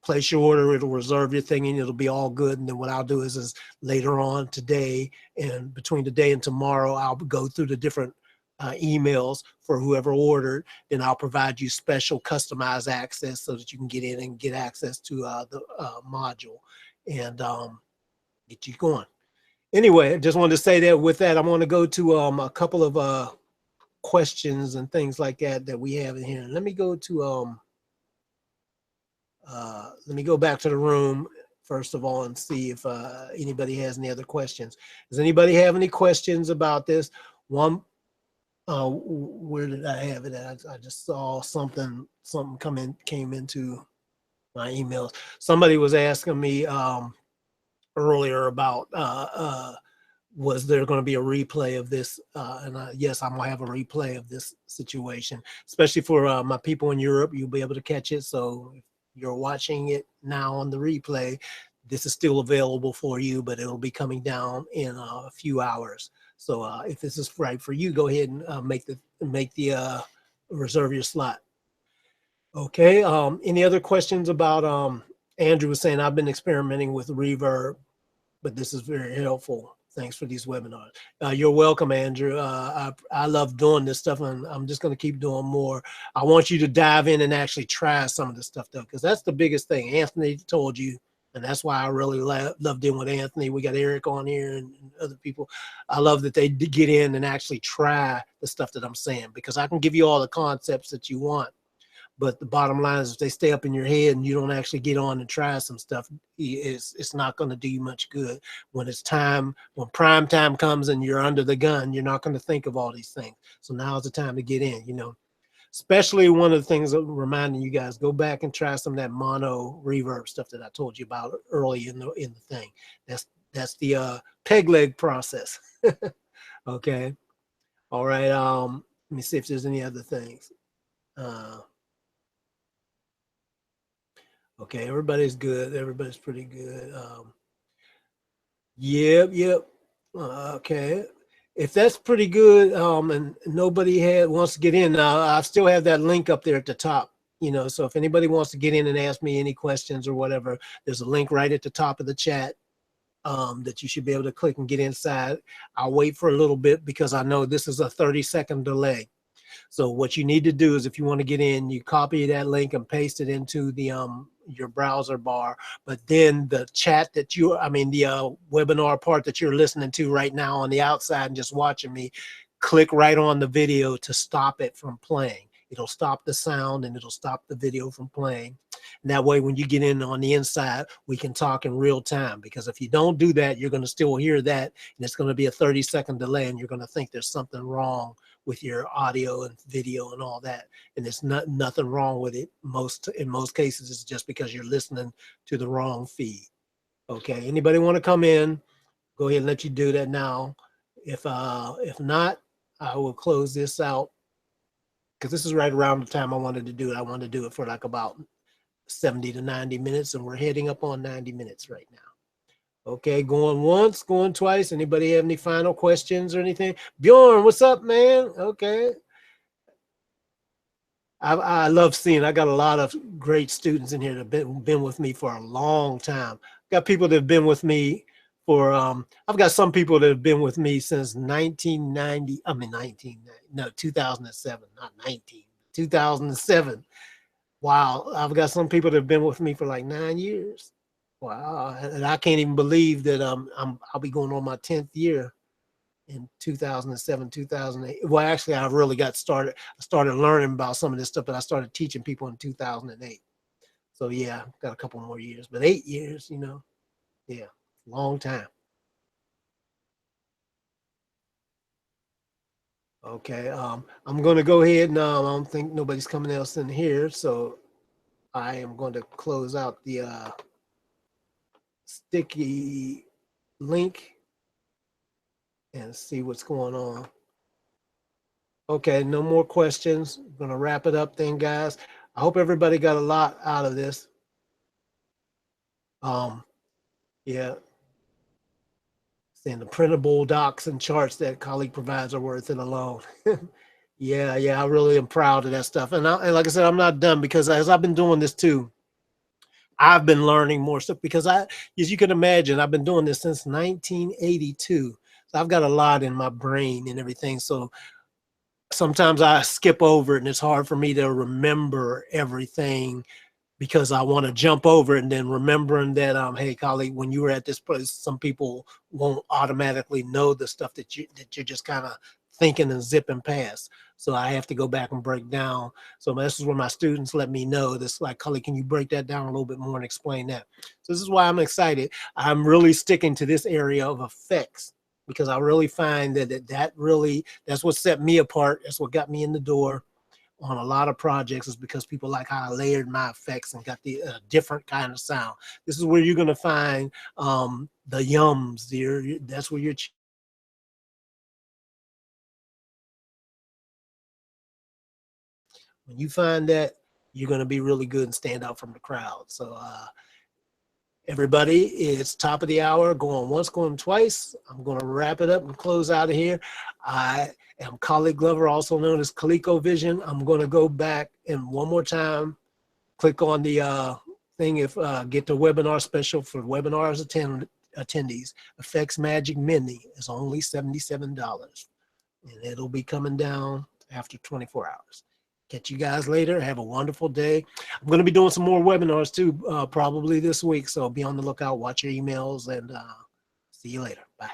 place your order, it'll reserve your thing, and it'll be all good. And then what I'll do is later on today, and between today and tomorrow, I'll go through the different emails for whoever ordered, then I'll provide you special customized access so that you can get in and get access to the module and get you going. Anyway, I just wanted to say that with that, I want to go to a couple of questions and things like that we have in here. Let me go to let me go back to the room first of all and see if anybody has any other questions. Does anybody have any questions about this? One, where did I have it at? I just saw something came into my emails. Somebody was asking me earlier about was there going to be a replay of this? And yes, I'm gonna have a replay of this situation, especially for my people in Europe. You'll be able to catch it. So if you're watching it now on the replay, this is still available for you, but it'll be coming down in a few hours. So if this is right for you, go ahead and make the reserve your slot. Okay. Any other questions about Andrew was saying, I've been experimenting with Reverb, but this is very helpful. Thanks for these webinars. You're welcome, Andrew. I love doing this stuff, and I'm just going to keep doing more. I want you to dive in and actually try some of this stuff, though, because that's the biggest thing. Anthony told you, and that's why I really love dealing with Anthony. We got Eric on here and other people. I love that they get in and actually try the stuff that I'm saying, because I can give you all the concepts that you want. But the bottom line is if they stay up in your head and you don't actually get on and try some stuff, it's not going to do you much good. When it's time, when prime time comes and you're under the gun, you're not going to think of all these things. So now's the time to get in, you know. Especially one of the things that I'm reminding you guys, go back and try some of that mono reverb stuff that I told you about early in the thing. That's the peg leg process. Okay. All right. Let me see if there's any other things. Okay, everybody's good. Everybody's pretty good. Yep. Okay. If that's pretty good, and nobody wants to get in, I still have that link up there at the top, you know, so if anybody wants to get in and ask me any questions or whatever, there's a link right at the top of the chat that you should be able to click and get inside. I'll wait for a little bit because I know this is a 30-second delay. So what you need to do is if you want to get in, you copy that link and paste it into the your browser bar. But then the chat that the webinar part that you're listening to right now on the outside and just watching me, click right on the video to stop it from playing. It'll stop the sound and it'll stop the video from playing. And that way, when you get in on the inside, we can talk in real time. Because if you don't do that, you're going to still hear that, and it's going to be a 30-second delay, and you're going to think there's something wrong with your audio and video and all that. And there's nothing wrong with it. In most cases, it's just because you're listening to the wrong feed. Okay. Anybody want to come in? Go ahead and let you do that now. If not, I will close this out, because this is right around the time I wanted to do it. I wanted to do it for like about 70 to 90 minutes, and we're heading up on 90 minutes right now. Okay, going once, going twice. Anybody have any final questions or anything? Bjorn, what's up, man? Okay. I love seeing, I got a lot of great students in here that have been with me for a long time. Got people that have been with me for I've got some people that have been with me since 1990. I mean 2007, not 19, 2007. Wow, I've got some people that have been with me for like 9 years. Wow, and I can't even believe that I'll be going on my 10th year in 2007, 2008. Well, actually, I really got started. I started learning about some of this stuff, but I started teaching people in 2008. So yeah, got a couple more years, but 8 years, you know, yeah, long time. Okay, I'm going to go ahead and I don't think nobody's coming else in here, so I am going to close out the sticky link and see what's going on. Okay, no more questions. I'm going to wrap it up then, guys. I hope everybody got a lot out of this. Yeah, saying the printable docs and charts that Khaliq provides are worth it alone. Yeah, I really am proud of that stuff. And like I said, I'm not done, because as I've been doing this too, I've been learning more stuff, because as you can imagine, I've been doing this since 1982. So I've got a lot in my brain and everything. So sometimes I skip over it and it's hard for me to remember everything, because I want to jump over it, and then remembering that hey, colleague, when you were at this place, some people won't automatically know the stuff that you're just kind of thinking and zipping past. So I have to go back and break down. So this is where my students let me know this, like, Khaliq, can you break that down a little bit more and explain that? So this is why I'm excited. I'm really sticking to this area of effects, because I really find that really, that's what set me apart. That's what got me in the door on a lot of projects, is because people like how I layered my effects and got the different kind of sound. This is where you're going to find the yums there. That's where you're. When you find that, you're going to be really good and stand out from the crowd. So everybody, it's top of the hour, going once, going twice. I'm going to wrap it up and close out of here. I am Khaliq Glover, also known as Khaliq-O-Vision. I'm going to go back and one more time, click on the thing, if get the webinar special for webinars attendees. Effects Magic Mini is only $77, and it'll be coming down after 24 hours. Catch you guys later. Have a wonderful day. I'm going to be doing some more webinars too, probably this week. So be on the lookout. Watch your emails, and see you later. Bye.